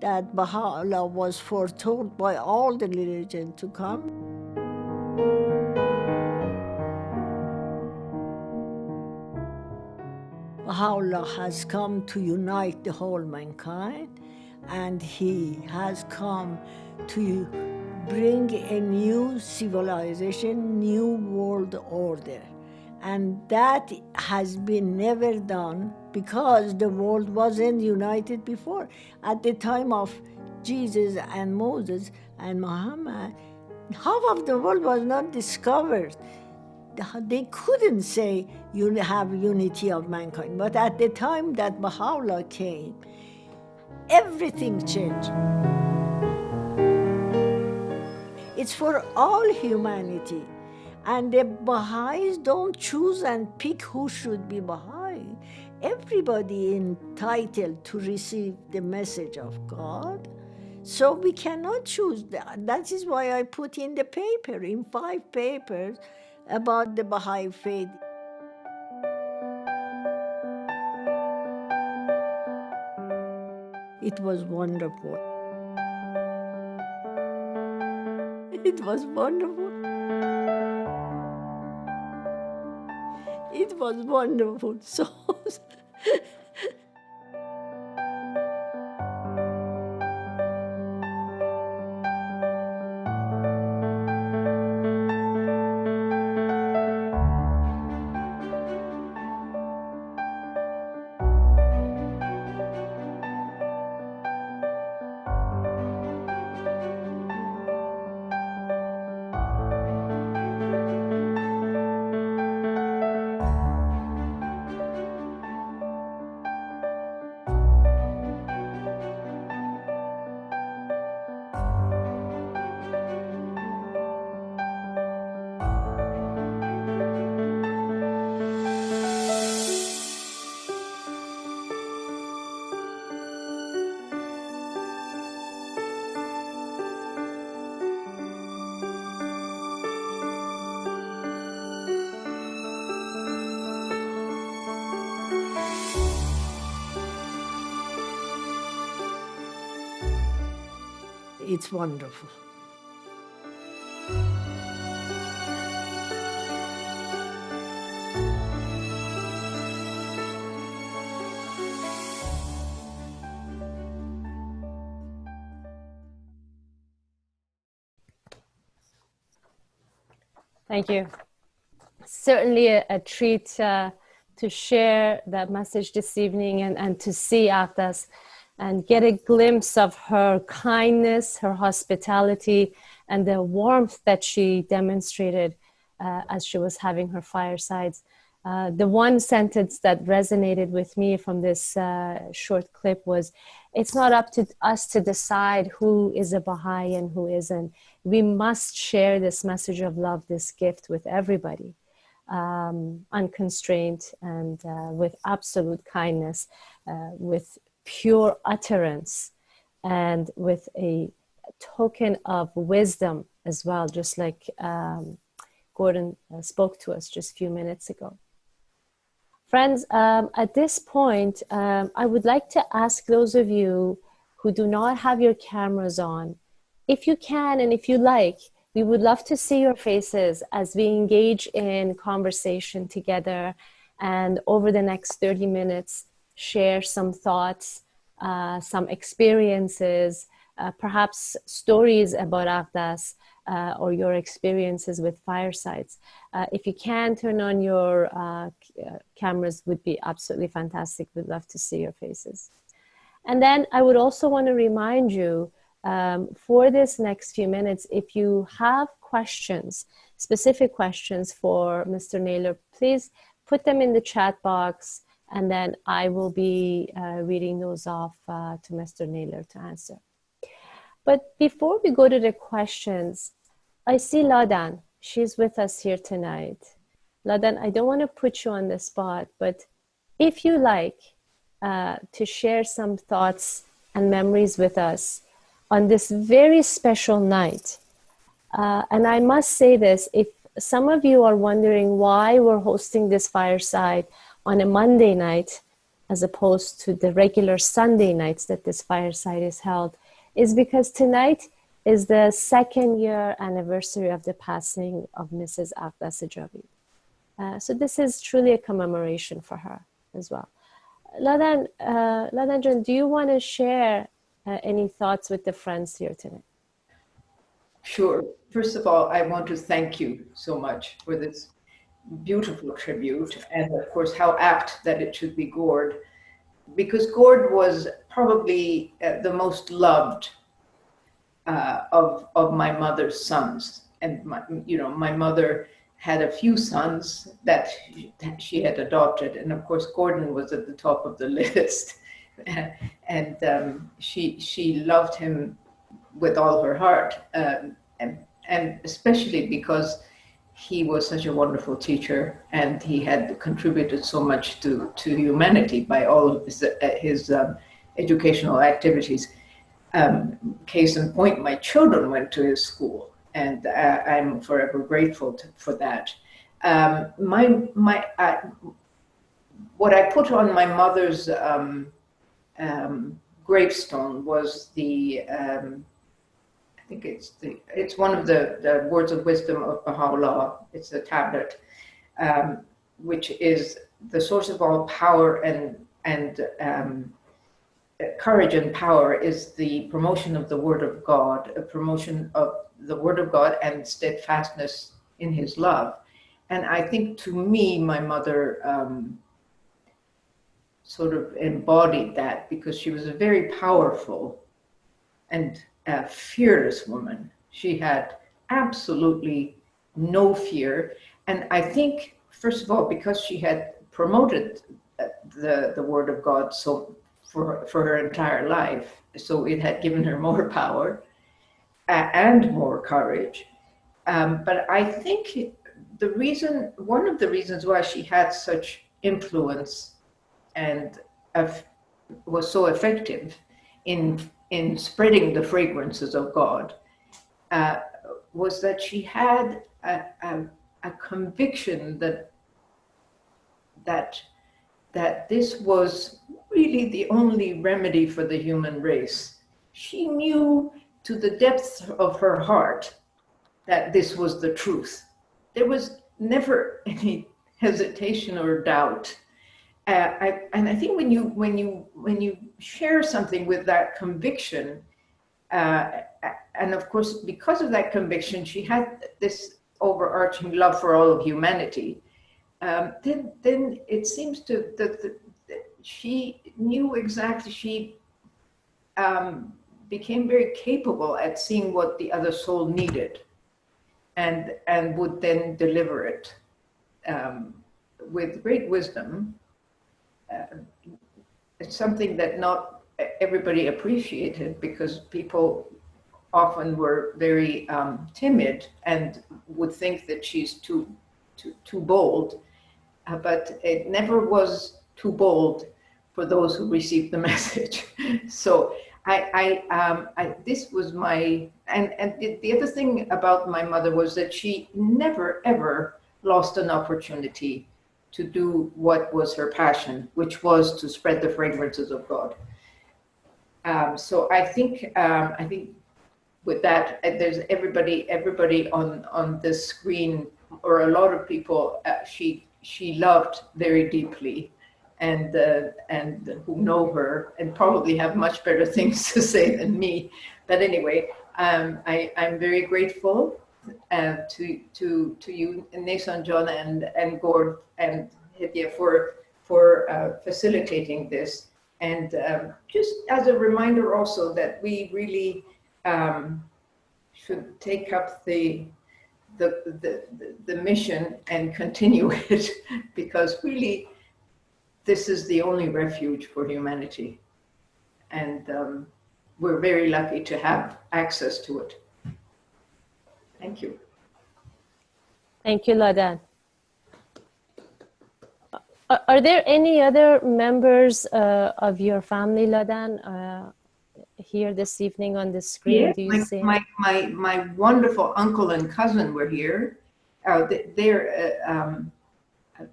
that Baha'u'llah was foretold by all the religions to come. Baha'u'llah has come to unite the whole mankind, and he has come to bring a new civilization, new world order. And that has been never done because the world wasn't united before. At the time of Jesus and Moses and Muhammad, half of the world was not discovered. They couldn't say you have unity of mankind. But at the time that Baha'u'llah came, everything changed. It's for all humanity. And the Baha'is don't choose and pick who should be Baha'i. Everybody entitled to receive the message of God. So we cannot choose that. That is why I put in the paper, in 5 papers, about the Baha'i Faith. It was wonderful. It was wonderful. It was wonderful. So it's wonderful. Thank you. Certainly a treat to share that message this evening and to see Aghdas. and get a glimpse of her kindness, her hospitality, and the warmth that she demonstrated as she was having her firesides. The one sentence that resonated with me from this short clip was, it's not up to us to decide who is a Baha'i and who isn't. We must share this message of love, this gift with everybody, unconstrained and with absolute kindness, with pure utterance, and with a token of wisdom as well, just like Gordon spoke to us just a few minutes ago. Friends, at this point, I would like to ask those of you who do not have your cameras on, if you can and if you like, we would love to see your faces as we engage in conversation together, and over the next 30 minutes, share some thoughts, some experiences, perhaps stories about Aghdas, or your experiences with Firesides. If you can turn on your cameras, would be absolutely fantastic. We'd love to see your faces. And then I would also want to remind you, for this next few minutes, if you have questions, specific questions for Mr. Naylor, please put them in the chat box, and then I will be reading those off to Mr. Naylor to answer. But before we go to the questions, I see Ladan. She's with us here tonight. Ladan, I don't want to put you on the spot, but if you like to share some thoughts and memories with us on this very special night. And I must say this, if some of you are wondering why we're hosting this fireside on a Monday night, as opposed to the regular Sunday nights that this fireside is held, is because tonight is the 2nd year anniversary of the passing of Mrs. Aghdas Javid. So this is truly a commemoration for her as well. Ladan, do you want to share any thoughts with the friends here tonight? Sure. First of all, I want to thank you so much for this beautiful tribute, and of course how apt that it should be Gord, because Gord was probably the most loved of my mother's sons. And my mother had a few sons that she had adopted, and of course Gordon was at the top of the list. And she loved him with all her heart, and especially because he was such a wonderful teacher, and he had contributed so much to humanity by all of his educational activities. Case in point, my children went to his school, and I'm forever grateful for that. What I put on my mother's gravestone was I think it's one of the words of wisdom of Baha'u'llah. It's a tablet, which is the source of all power and courage and power is the promotion of the Word of God, a promotion of the Word of God and steadfastness in His love. And I think, to me, my mother sort of embodied that, because she was a very powerful and a fearless woman. She had absolutely no fear. And I think, first of all, because she had promoted the Word of God so for her entire life, so it had given her more power and more courage. But I think one of the reasons why she had such influence and was so effective in spreading the fragrances of God was that she had a conviction that this was really the only remedy for the human race. She knew to the depths of her heart that this was the truth. There was never any hesitation or doubt. And I think when you share something with that conviction, and of course because of that conviction, she had this overarching love for all of humanity. Then it seems that she knew exactly. became very capable at seeing what the other soul needed, and would then deliver it with great wisdom. It's something that not everybody appreciated, because people often were very timid and would think that she's too bold, but it never was too bold for those who received the message. So this was my, and the other thing about my mother was that she never ever lost an opportunity to do what was her passion, which was to spread the fragrances of God. So I think with that, there's everybody on this screen, or a lot of people, she loved very deeply, and who know her and probably have much better things to say than me. But anyway, I'm very grateful to you, Nason, John, and Gord and Hidya for facilitating this, and just as a reminder also that we really should take up the mission and continue it, because really this is the only refuge for humanity, and we're very lucky to have access to it. Thank you. Thank you, Ladan. Are there any other members of your family, Ladan, here this evening on the screen? Yeah, Do you see? My wonderful uncle and cousin were here.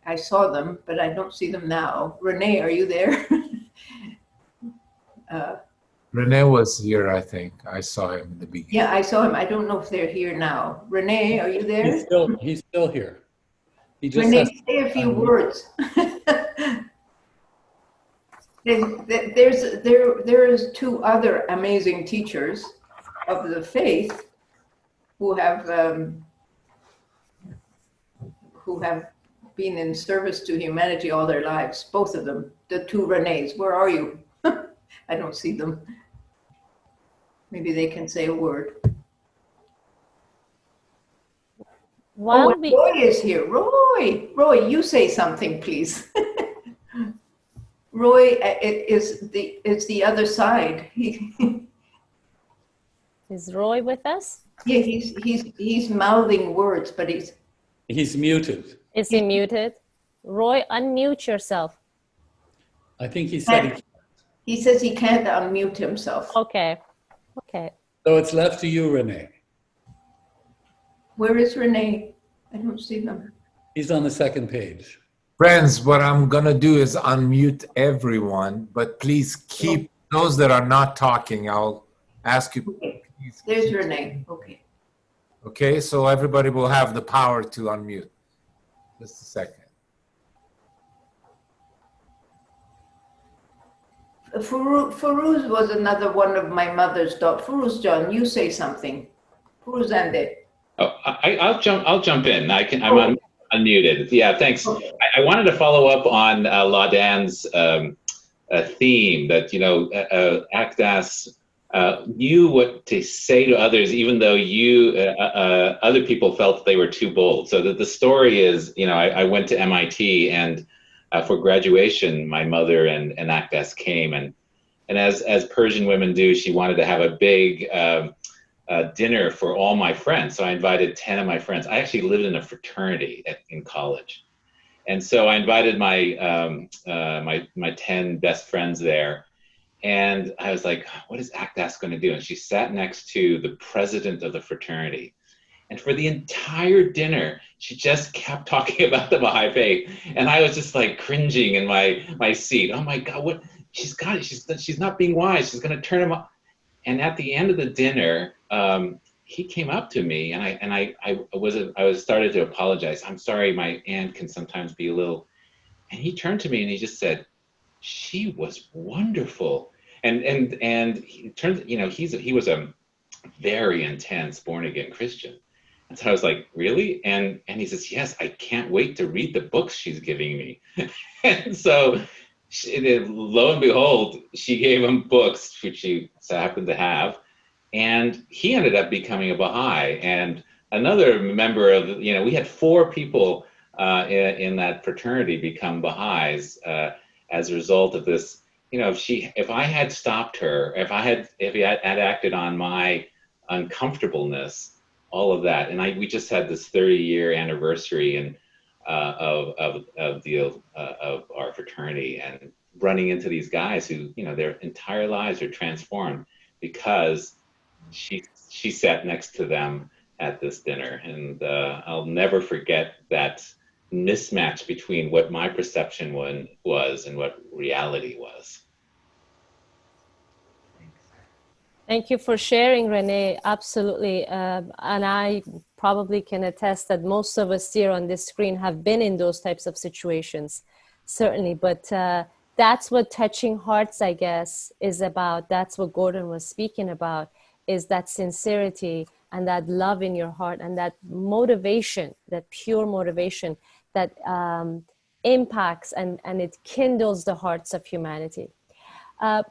I saw them, but I don't see them now. Renee, are you there? Rene was here, I think. I saw him in the beginning. Yeah, I saw him. I don't know if they're here now. Renee, are you there? He's still here. He just Renee, has say a few words. There is two other amazing teachers of the faith who have been in service to humanity all their lives. Both of them, the two Renees. Where are you? I don't see them. Maybe they can say a word. While Roy is here. Roy, you say something, please. Roy is the other side. Is Roy with us? Yeah, he's mouthing words, but he's muted. Is he muted? Roy, unmute yourself. I think he said he says he can't unmute himself. Okay. So it's left to you, Renee. Where is Renee? I don't see them. He's on the second page. Friends, what I'm going to do is unmute everyone, but please keep those that are not talking. I'll ask you. Okay. Please There's keep Renee. Okay. Okay, so everybody will have the power to unmute. Just a second. Firuz was another one of my mother's daughters. Firuz, John, you say something. Firuz and it. Oh, I'll jump in. I'm unmuted. Yeah, thanks. I wanted to follow up on Ladan's theme that, Aghdas knew what to say to others, even though other people felt they were too bold. So that the story is, I went to MIT, and for graduation, my mother and Aghdas came, and as Persian women do, she wanted to have a big dinner for all my friends. So I invited 10 of my friends. I actually lived in a fraternity in college. And so I invited my 10 best friends there. And I was like, what is Aghdas going to do? And she sat next to the president of the fraternity. And for the entire dinner, she just kept talking about the Bahá'í Faith. And I was just like cringing in my seat. Oh my God, what? She's got it. She's not being wise. She's going to turn him off. And at the end of the dinner, he came up to me, and I was started to apologize. I'm sorry, my aunt can sometimes be a little. And he turned to me and he just said, "She was wonderful." And he turned, he was a very intense born again Christian. And so I was like, really? And he says, yes, I can't wait to read the books she's giving me. And so lo and behold, she gave him books, which she so happened to have, and he ended up becoming a Baha'i. And another member of, we had 4 people in that fraternity become Baha'is as a result of this. If I had stopped her, if he had acted on my uncomfortableness, all of that, and we just had this 30-year anniversary and of our fraternity, and running into these guys who, their entire lives are transformed because she sat next to them at this dinner. And I'll never forget that mismatch between what my perception was and what reality was. Thank you for sharing, Renee. Absolutely. And I probably can attest that most of us here on this screen have been in those types of situations, certainly. But that's what touching hearts, I guess, is about. That's what Gordon was speaking about, is that sincerity and that love in your heart and that motivation, that pure motivation that impacts and it kindles the hearts of humanity.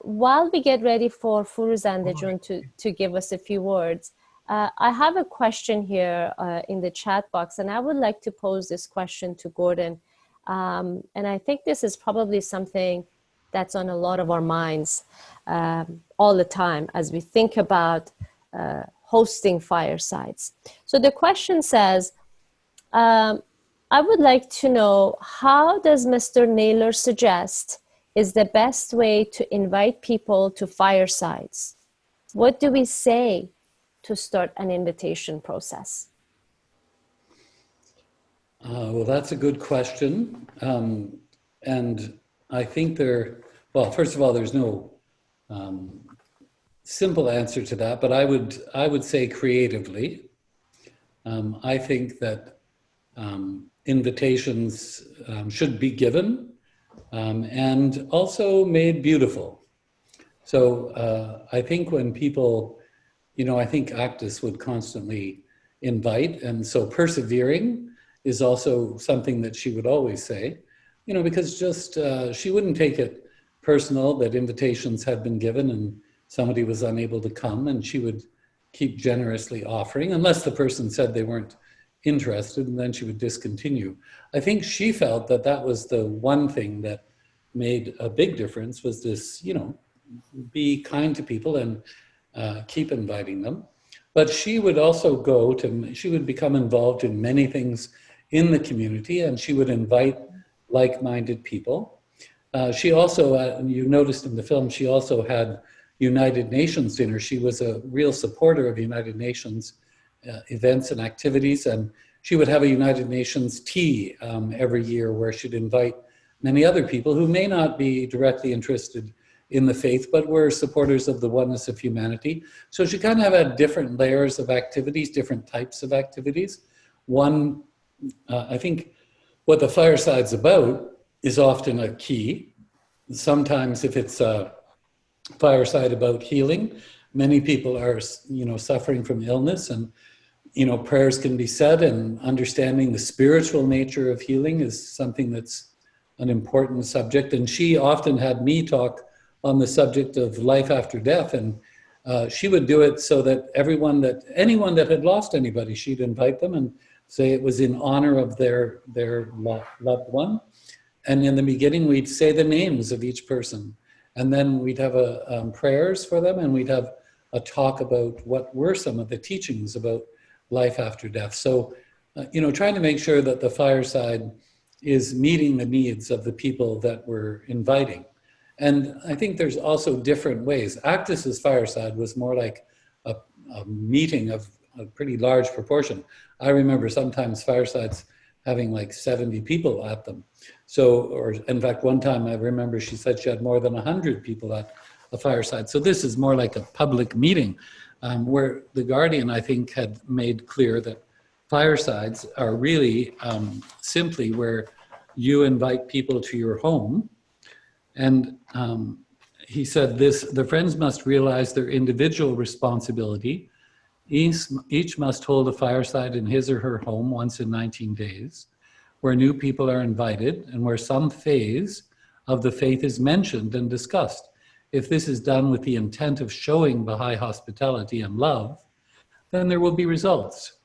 While we get ready for Firuzandejun to give us a few words, I have a question here in the chat box, and I would like to pose this question to Gordon. And I think this is probably something that's on a lot of our minds all the time as we think about hosting firesides. So the question says, I would like to know, how does Mr. Naylor suggest is the best way to invite people to firesides? What do we say to start an invitation process? Well, that's a good question. And I think well, first of all, there's no simple answer to that, but I would say creatively. I think that invitations should be given and also made beautiful. So I think when people, I think Aghdas would constantly invite, and so persevering is also something that she would always say, because just she wouldn't take it personal that invitations had been given and somebody was unable to come, and she would keep generously offering, unless the person said they weren't interested, and then she would discontinue. I think she felt that that was the one thing that made a big difference, was this, be kind to people and keep inviting them. But she would also she would become involved in many things in the community, and she would invite like-minded people. She also, you noticed in the film, she also had United Nations dinner. She was a real supporter of United Nations events and activities, and she would have a United Nations tea every year where she'd invite many other people who may not be directly interested in the faith, but were supporters of the oneness of humanity. So she kind of had different layers of activities, different types of activities. One, I think what the Fireside's about is often a key. Sometimes if it's a fireside about healing, many people are, suffering from illness, and, prayers can be said, and understanding the spiritual nature of healing is something that's an important subject. And she often had me talk on the subject of life after death, and she would do it so that anyone that had lost anybody, she'd invite them and say it was in honor of their loved one. And in the beginning, we'd say the names of each person, and then we'd have prayers for them, and we'd have a talk about what were some of the teachings about life after death. So, trying to make sure that the fireside is meeting the needs of the people that we're inviting. And I think there's also different ways. Aghdas's fireside was more like a meeting of a pretty large proportion. I remember sometimes firesides having like 70 people at them. So, or in fact, one time I remember she said she had more than 100 people at a fireside. So this is more like a public meeting where the Guardian, I think, had made clear that firesides are really simply where you invite people to your home. And he said this: the friends must realize their individual responsibility. Each must hold a fireside in his or her home once in 19 days, where new people are invited and where some phase of the faith is mentioned and discussed. If this is done with the intent of showing Baha'i hospitality and love, then there will be results.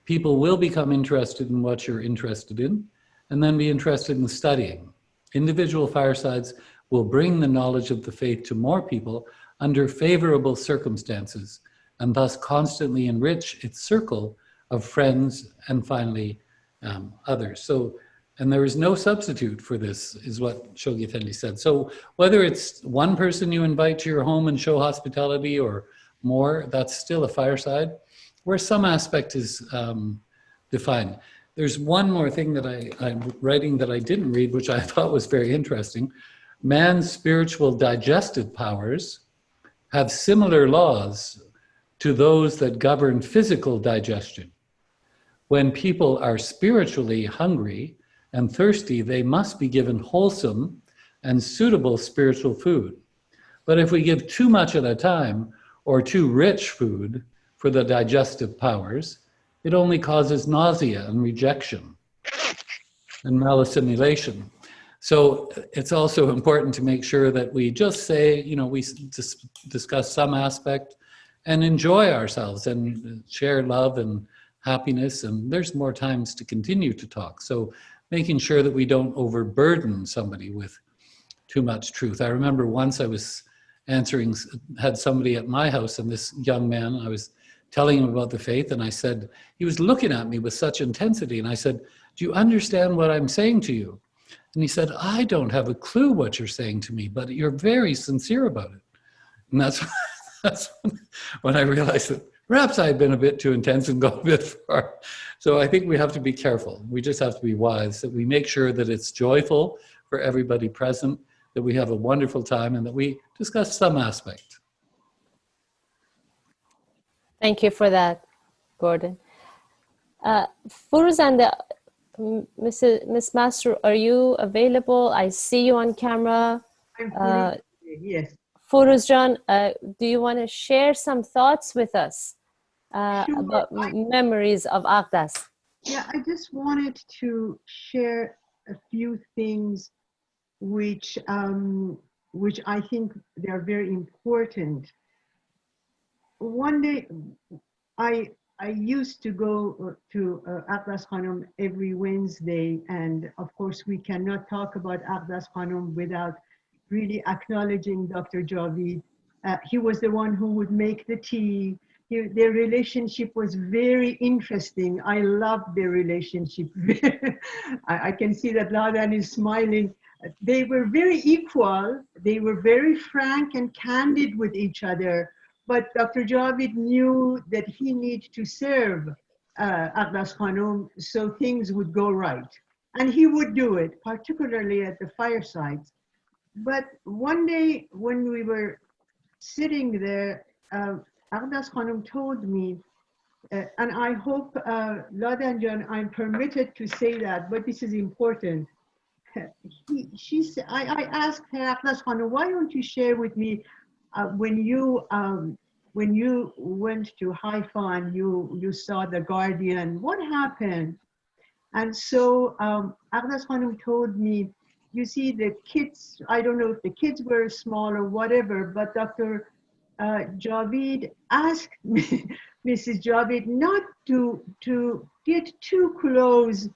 People will become interested in what you're interested in, and then be interested in studying. Individual firesides will bring the knowledge of the faith to more people under favorable circumstances, and thus constantly enrich its circle of friends and finally others. So, and there is no substitute for this, is what Shoghi Effendi said. So whether it's one person you invite to your home and show hospitality or more, that's still a fireside, where some aspect is defined. There's one more thing that I'm writing that I didn't read, which I thought was very interesting. Man's spiritual digestive powers have similar laws to those that govern physical digestion. When people are spiritually hungry and thirsty, they must be given wholesome and suitable spiritual food. But if we give too much at a time or too rich food for the digestive powers, it only causes nausea and rejection and malassimilation. So it's also important to make sure that we just say, you know, we discuss some aspect and enjoy ourselves and share love and happiness, and there's more times to continue to talk. So making sure that we don't overburden somebody with too much truth. I remember once I was had somebody at my house, and this young man, I was telling him about the faith, and I said, he was looking at me with such intensity, and I said, do you understand what I'm saying to you? And he said, I don't have a clue what you're saying to me, but you're very sincere about it. And that's when I realized that perhaps I had been a bit too intense and gone a bit far. So I think we have to be careful. We just have to be wise, that we make sure that it's joyful for everybody present, that we have a wonderful time, and that we discuss some aspect. Thank you for that, Gordon. Furuz and Miss Master, are you available? I see you on camera. Yes. Furuz John, do you want to share some thoughts with us Sure. about memories of Aghdas? Yeah, I just wanted to share a few things which I think they are very important. One day, I used to go to Aghdas Khanum every Wednesday, and of course we cannot talk about Aghdas Khanum without really acknowledging Dr. Javid. He was the one who would make the tea. Their relationship was very interesting. I loved their relationship. I can see that Ladan is smiling. They were very equal. They were very frank and candid with each other. But Dr. Javid knew that he needed to serve Aghdas Khanum so things would go right. And he would do it, particularly at the Firesides. But one day when we were sitting there, Aghdas Khanum told me, and I hope, Ladan Jan, I'm permitted to say that, but this is important. I asked her, Aghdas Khanum, why don't you share with me when you went to Haifa and you saw the Guardian, what happened? And so Aghdas Khanum told me, you see the kids, I don't know if the kids were small or whatever, but Dr. Javid asked me, Mrs. Javid, not to get too close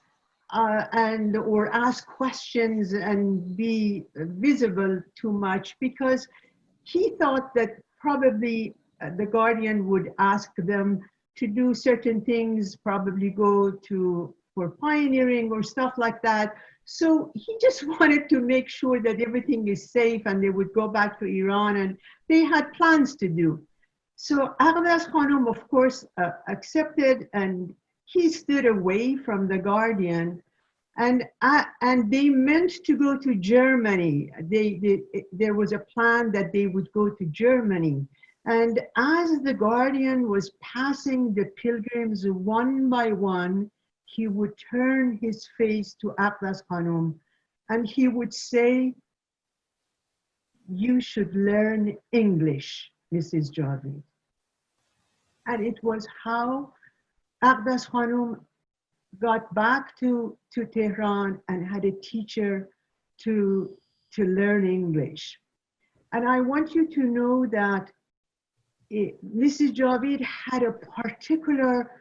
or ask questions and be visible too much, because he thought that probably the Guardian would ask them to do certain things, probably go for pioneering or stuff like that. So he just wanted to make sure that everything is safe and they would go back to Iran, and they had plans to do. So Aghdas Khanum, of course, accepted, and he stood away from the Guardian. And they meant to go to Germany. There was a plan that they would go to Germany. And as the Guardian was passing the pilgrims one by one, he would turn his face to Aghdas Khanum and he would say, you should learn English, Mrs. Javid. And it was how Aghdas Khanum got back to Tehran and had a teacher to to learn English. And I want you to know that Mrs. Javid had a particular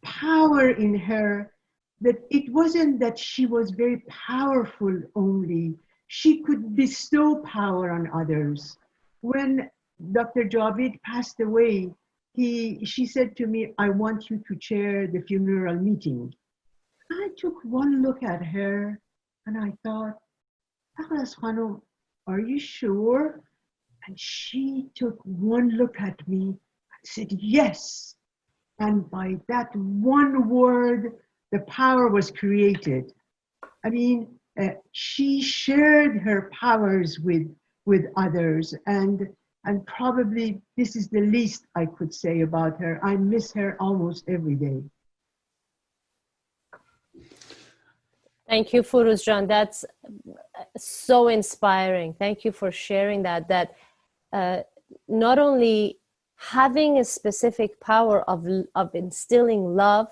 power in her, that it wasn't that she was very powerful only. She could bestow power on others. When Dr. Javid passed away, she said to me, I want you to chair the funeral meeting. I took one look at her and I thought, Aghdas Khanum, are you sure? And she took one look at me and said, yes. And by that one word, the power was created. I mean, she shared her powers with others, and probably this is the least I could say about her. I miss her almost every day. Thank you, Firuzjan. That's so inspiring. Thank you for sharing that. That not only having a specific power of instilling love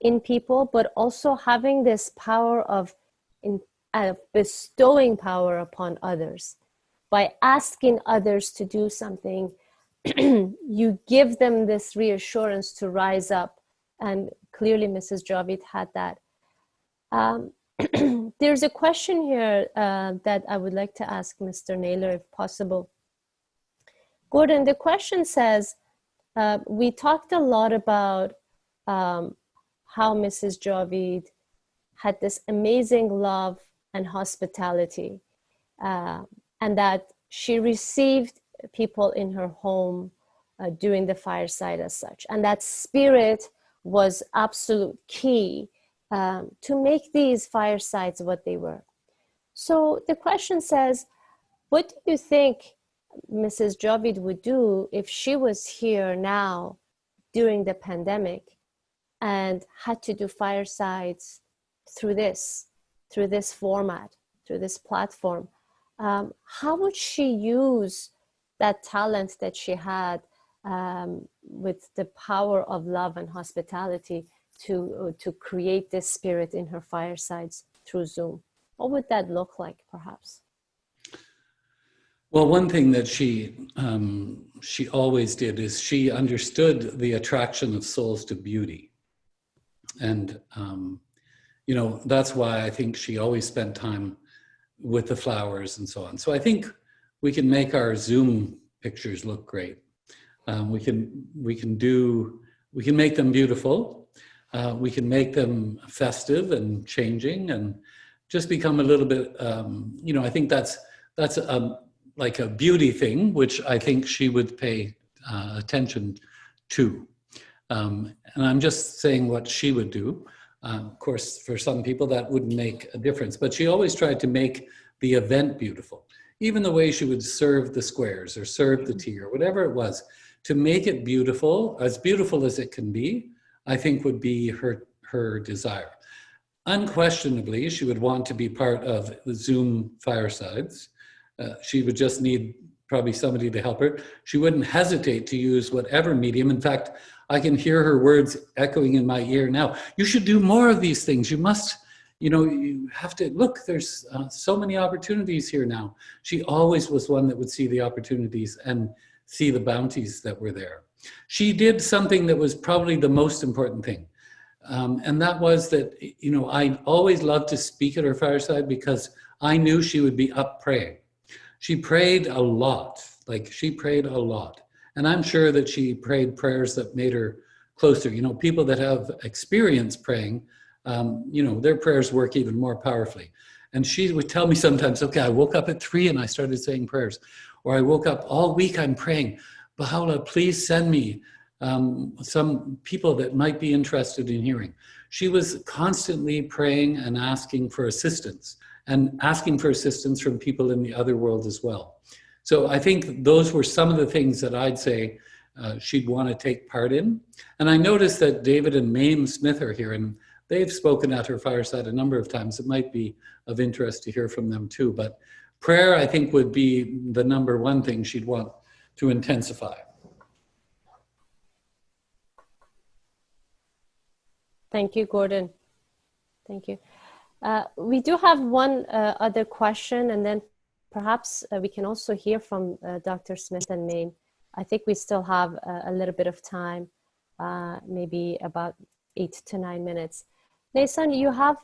in people, but also having this power of bestowing power upon others. By asking others to do something, you give them this reassurance to rise up. And clearly Mrs. Javid had that. There's a question here that I would like to ask Mr. Naylor, if possible. Gordon, the question says, we talked a lot about how Mrs. Javid had this amazing love and hospitality, and that she received people in her home during the fireside as such. And that spirit was absolute key to make these firesides what they were. So the question says, what do you think Mrs. Javid would do if she was here now during the pandemic and had to do firesides through this format, through this platform? How would she use that talent that she had with the power of love and hospitality to create this spirit in her firesides through Zoom? What would that look like, perhaps? Well, one thing that she always did is she understood the attraction of souls to beauty. And, you know, that's why I think she always spent time with the flowers and so on. So I think we can make our Zoom pictures look great. We can make them beautiful. We can make them festive and changing and just become a little bit, you know, I think that's like a beauty thing, which I think she would pay attention to. And I'm just saying what she would do. Of course, for some people that wouldn't make a difference, but she always tried to make the event beautiful. Even the way she would serve the squares or serve the tea or whatever it was, to make it beautiful as it can be, I think would be her desire. Unquestionably, she would want to be part of the Zoom firesides. She would just need probably somebody to help her. She wouldn't hesitate to use whatever medium. In fact, I can hear her words echoing in my ear now. You should do more of these things. You must, you know, you have to, look, there's so many opportunities here now. She always was one that would see the opportunities and see the bounties that were there. She did something that was probably the most important thing. And that was that, you know, I always loved to speak at her fireside because I knew she would be up praying. She prayed a lot, And I'm sure that she prayed prayers that made her closer. You know, people that have experience praying, you know, their prayers work even more powerfully. And she would tell me sometimes, okay, I woke up at 3 and I started saying prayers. Or I woke up all week, I'm praying, Baha'u'llah, please send me some people that might be interested in hearing. She was constantly praying and asking for assistance from people in the other world as well. So I think those were some of the things that I'd say she'd want to take part in. And I noticed that David and Mame Smith are here, and they've spoken at her fireside a number of times. It might be of interest to hear from them too. But prayer, I think, would be the number one thing she'd want to intensify. Thank you, Gordon. Thank you. We do have one other question, and then perhaps we can also hear from Dr. Smith and Maine. I think we still have a little bit of time, maybe about 8 to 9 minutes. Nason, you have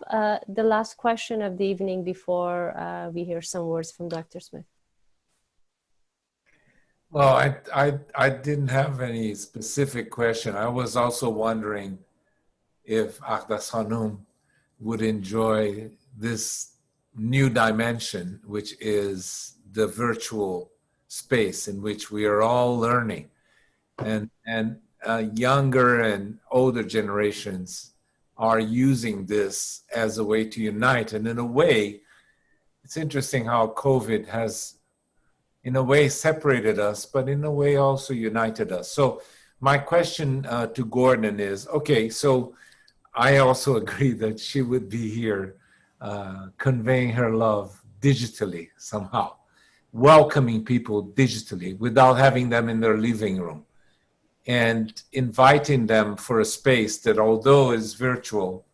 the last question of the evening before we hear some words from Dr. Smith. Well, I didn't have any specific question. I was also wondering if Aghdas Khanum would enjoy this new dimension, which is the virtual space in which we are all learning, and younger and older generations are using this as a way to unite. And in a way, it's interesting how COVID has, in a way, separated us, but in a way also united us. So my question to Gordon is, okay, so I also agree that she would be here conveying her love digitally somehow, welcoming people digitally without having them in their living room, and inviting them for a space that, although is virtual,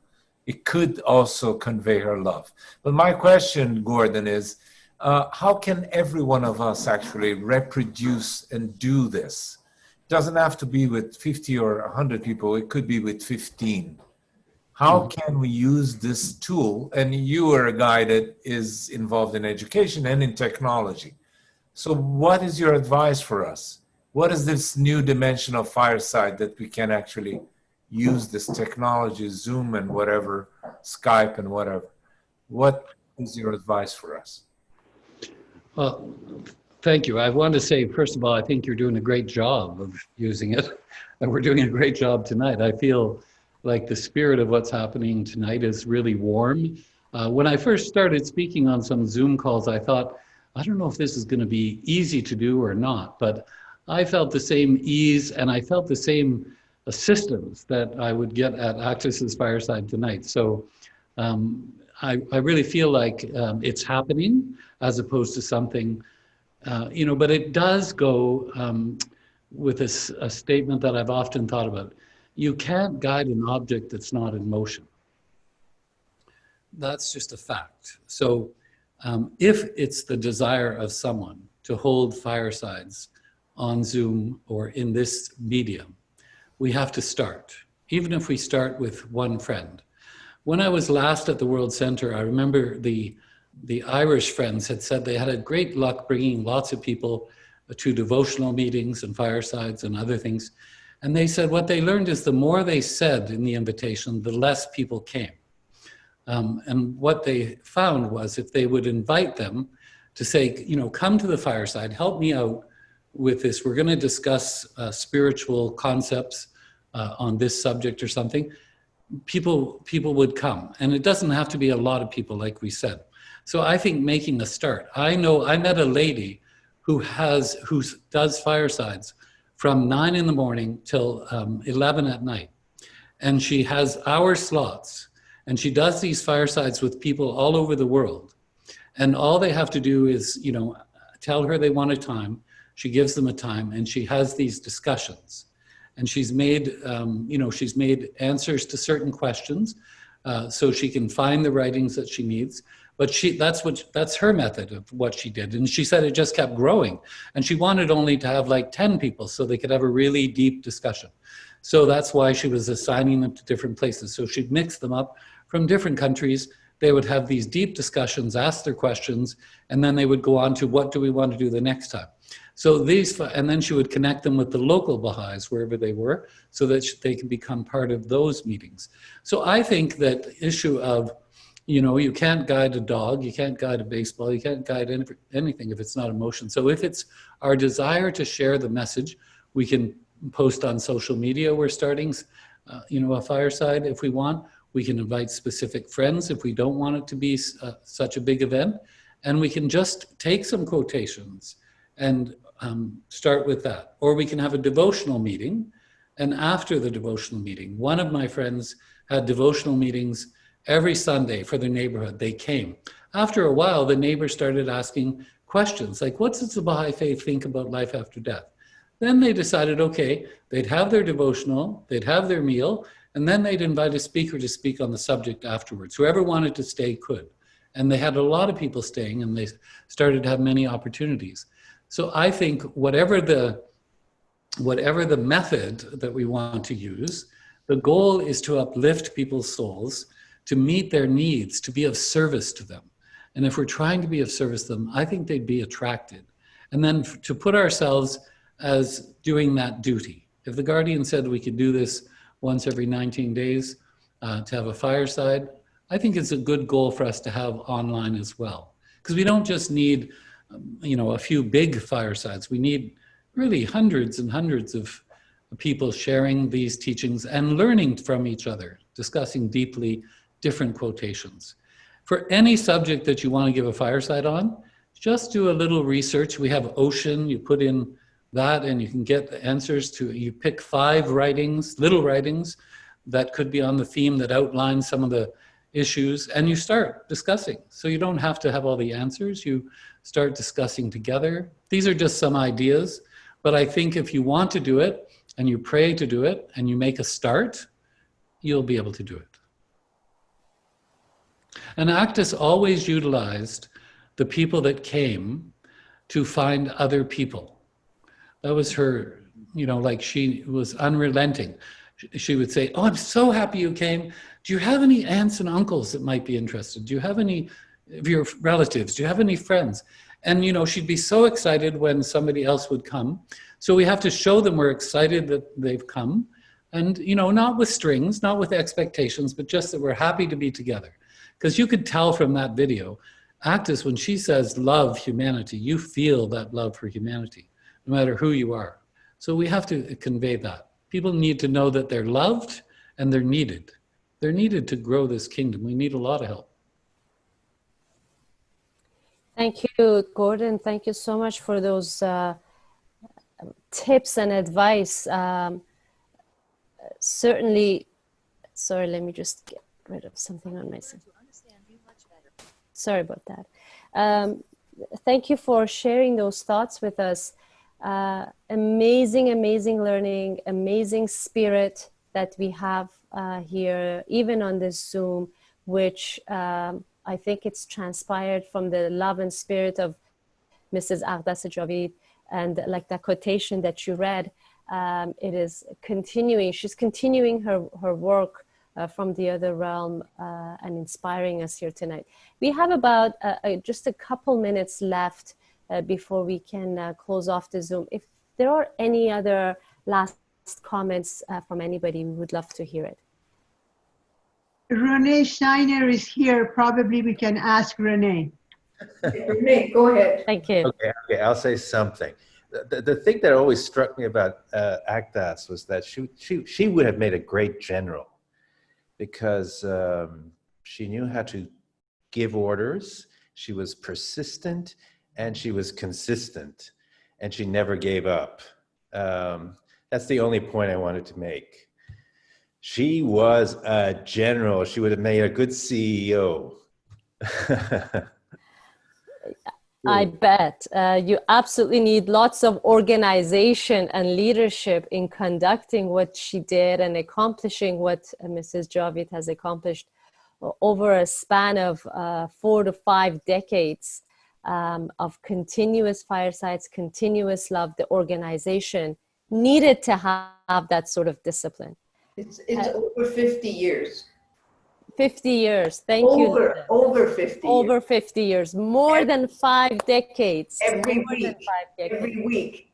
it could also convey her love. But my question, Gordon, is how can every one of us actually reproduce and do this? It doesn't have to be with 50 or 100 people, it could be with 15. How can we use this tool? And you are a guy that is involved in education and in technology. So what is your advice for us? What is this new dimension of Fireside that we can actually use this technology, Zoom and whatever, Skype and whatever? What is your advice for us? Well, thank you. I want to say, first of all, I think you're doing a great job of using it. And we're doing a great job tonight. I feel like the spirit of what's happening tonight is really warm. When I first started speaking on some Zoom calls, I thought, I don't know if this is going to be easy to do or not, but I felt the same ease and I felt the same assistance that I would get at Aghdas' Fireside tonight. So I really feel like it's happening as opposed to something, but it does go with a statement that I've often thought about. You can't guide an object that's not in motion. That's just a fact. So if it's the desire of someone to hold firesides on Zoom or in this medium, we have to start, even if we start with one friend. When I was last at the World Center, I remember the Irish friends had said they had a great luck bringing lots of people to devotional meetings and firesides and other things. And they said what they learned is the more they said in the invitation, the less people came. And what they found was if they would invite them to say, come to the fireside, help me out with this. We're going to discuss spiritual concepts on this subject or something. People would come, and it doesn't have to be a lot of people, like we said. So I think making a start. I know I met a lady who does firesides from 9 in the morning till 11 at night, and she has hour slots, and she does these firesides with people all over the world, and all they have to do is tell her they want a time. She gives them a time, and she has these discussions. And she's made, she's made answers to certain questions, so she can find the writings that she needs. But that's her method of what she did. And she said it just kept growing. And she wanted only to have like 10 people so they could have a really deep discussion. So that's why she was assigning them to different places. So she'd mix them up from different countries. They would have these deep discussions, ask their questions, and then they would go on to what do we want to do the next time. So and then she would connect them with the local Baha'is wherever they were so that they can become part of those meetings. So I think that issue of, you can't guide a dog, you can't guide a baseball, you can't guide anything if it's not emotion. So if it's our desire to share the message, we can post on social media. We're starting, a fireside if we want. We can invite specific friends if we don't want it to be such a big event. And we can just take some quotations and start with that. Or we can have a devotional meeting. And after the devotional meeting, one of my friends had devotional meetings every Sunday for their neighborhood. They came. After a while, the neighbors started asking questions like, what does the Bahá'í Faith think about life after death? Then they decided, okay, they'd have their devotional, they'd have their meal, And then they'd invite a speaker to speak on the subject afterwards. Whoever wanted to stay could. And they had a lot of people staying, and they started to have many opportunities. So I think whatever the method that we want to use, the goal is to uplift people's souls, to meet their needs, to be of service to them. And if we're trying to be of service to them, I think they'd be attracted. And then to put ourselves as doing that duty. If the Guardian said we could do this once every 19 days to have a fireside, I think it's a good goal for us to have online as well. Because we don't just need, a few big firesides. We need really hundreds and hundreds of people sharing these teachings and learning from each other, discussing deeply different quotations. For any subject that you want to give a fireside on, just do a little research. We have Ocean, you put in that and you can get the answers to, you pick 5 writings, little writings that could be on the theme that outline some of the issues, and you start discussing. So you don't have to have all the answers, you start discussing together. These are just some ideas, but I think if you want to do it and you pray to do it and you make a start, you'll be able to do it. And Aghdas always utilized the people that came to find other people. That was her, like she was unrelenting. She would say, oh, I'm so happy you came. Do you have any aunts and uncles that might be interested? Do you have any of your relatives? Do you have any friends? And, she'd be so excited when somebody else would come. So we have to show them we're excited that they've come. And, not with strings, not with expectations, but just that we're happy to be together. Because you could tell from that video, Aghdas, when she says love humanity, you feel that love for humanity, no matter who you are. So we have to convey that. People need to know that they're loved and they're needed. They're needed to grow this kingdom. We need a lot of help. Thank you, Gordon. Thank you so much for those tips and advice. Certainly, sorry, let me just get rid of something on my screen. Sorry about that. Thank you for sharing those thoughts with us. Amazing, amazing learning, amazing spirit that we have here, even on this Zoom, which I think it's transpired from the love and spirit of Mrs. Aghdas Javid. And like that quotation that you read, it is continuing. She's continuing her work from the other realm and inspiring us here tonight. We have about just a couple minutes left before we can close off the Zoom. If there are any other last comments from anybody, we would love to hear it. Renee Steiner is here. Probably we can ask Renee. Renee, go ahead. Thank you. Okay, I'll say something. The thing that always struck me about Aghdas was that she would have made a great general, because she knew how to give orders, she was persistent, and she was consistent, and she never gave up. That's the only point I wanted to make. She was a general. She would have made a good CEO. I bet. You absolutely need lots of organization and leadership in conducting what she did and accomplishing what Mrs. Javid has accomplished over a span of 4 to 5 decades of continuous firesides, continuous love. The organization needed to have that sort of discipline. It's over 50 years. 50 years. Thank you. Over 50 Over years. 50 years. More than 5 decades. Every More week. than 5 decades. Every week.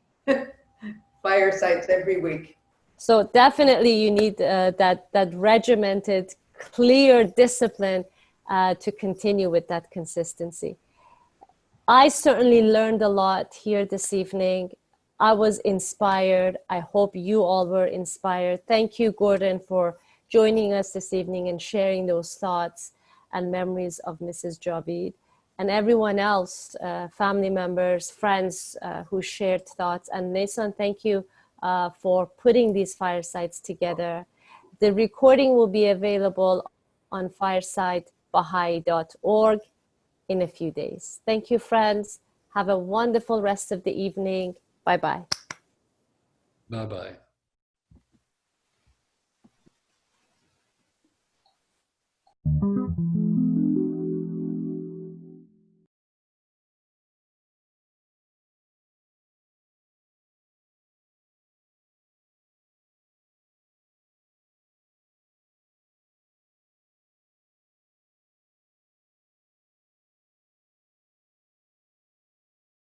Firesides every week. So definitely you need that regimented, clear discipline to continue with that consistency. I certainly learned a lot here this evening. I was inspired. I hope you all were inspired. Thank you, Gordon, for joining us this evening and sharing those thoughts and memories of Mrs. Javid, and everyone else, family members, friends who shared thoughts. And Nason, thank you for putting these firesides together. The recording will be available on firesidebaha'i.org in a few days. Thank you, friends. Have a wonderful rest of the evening. Bye-bye. Bye-bye.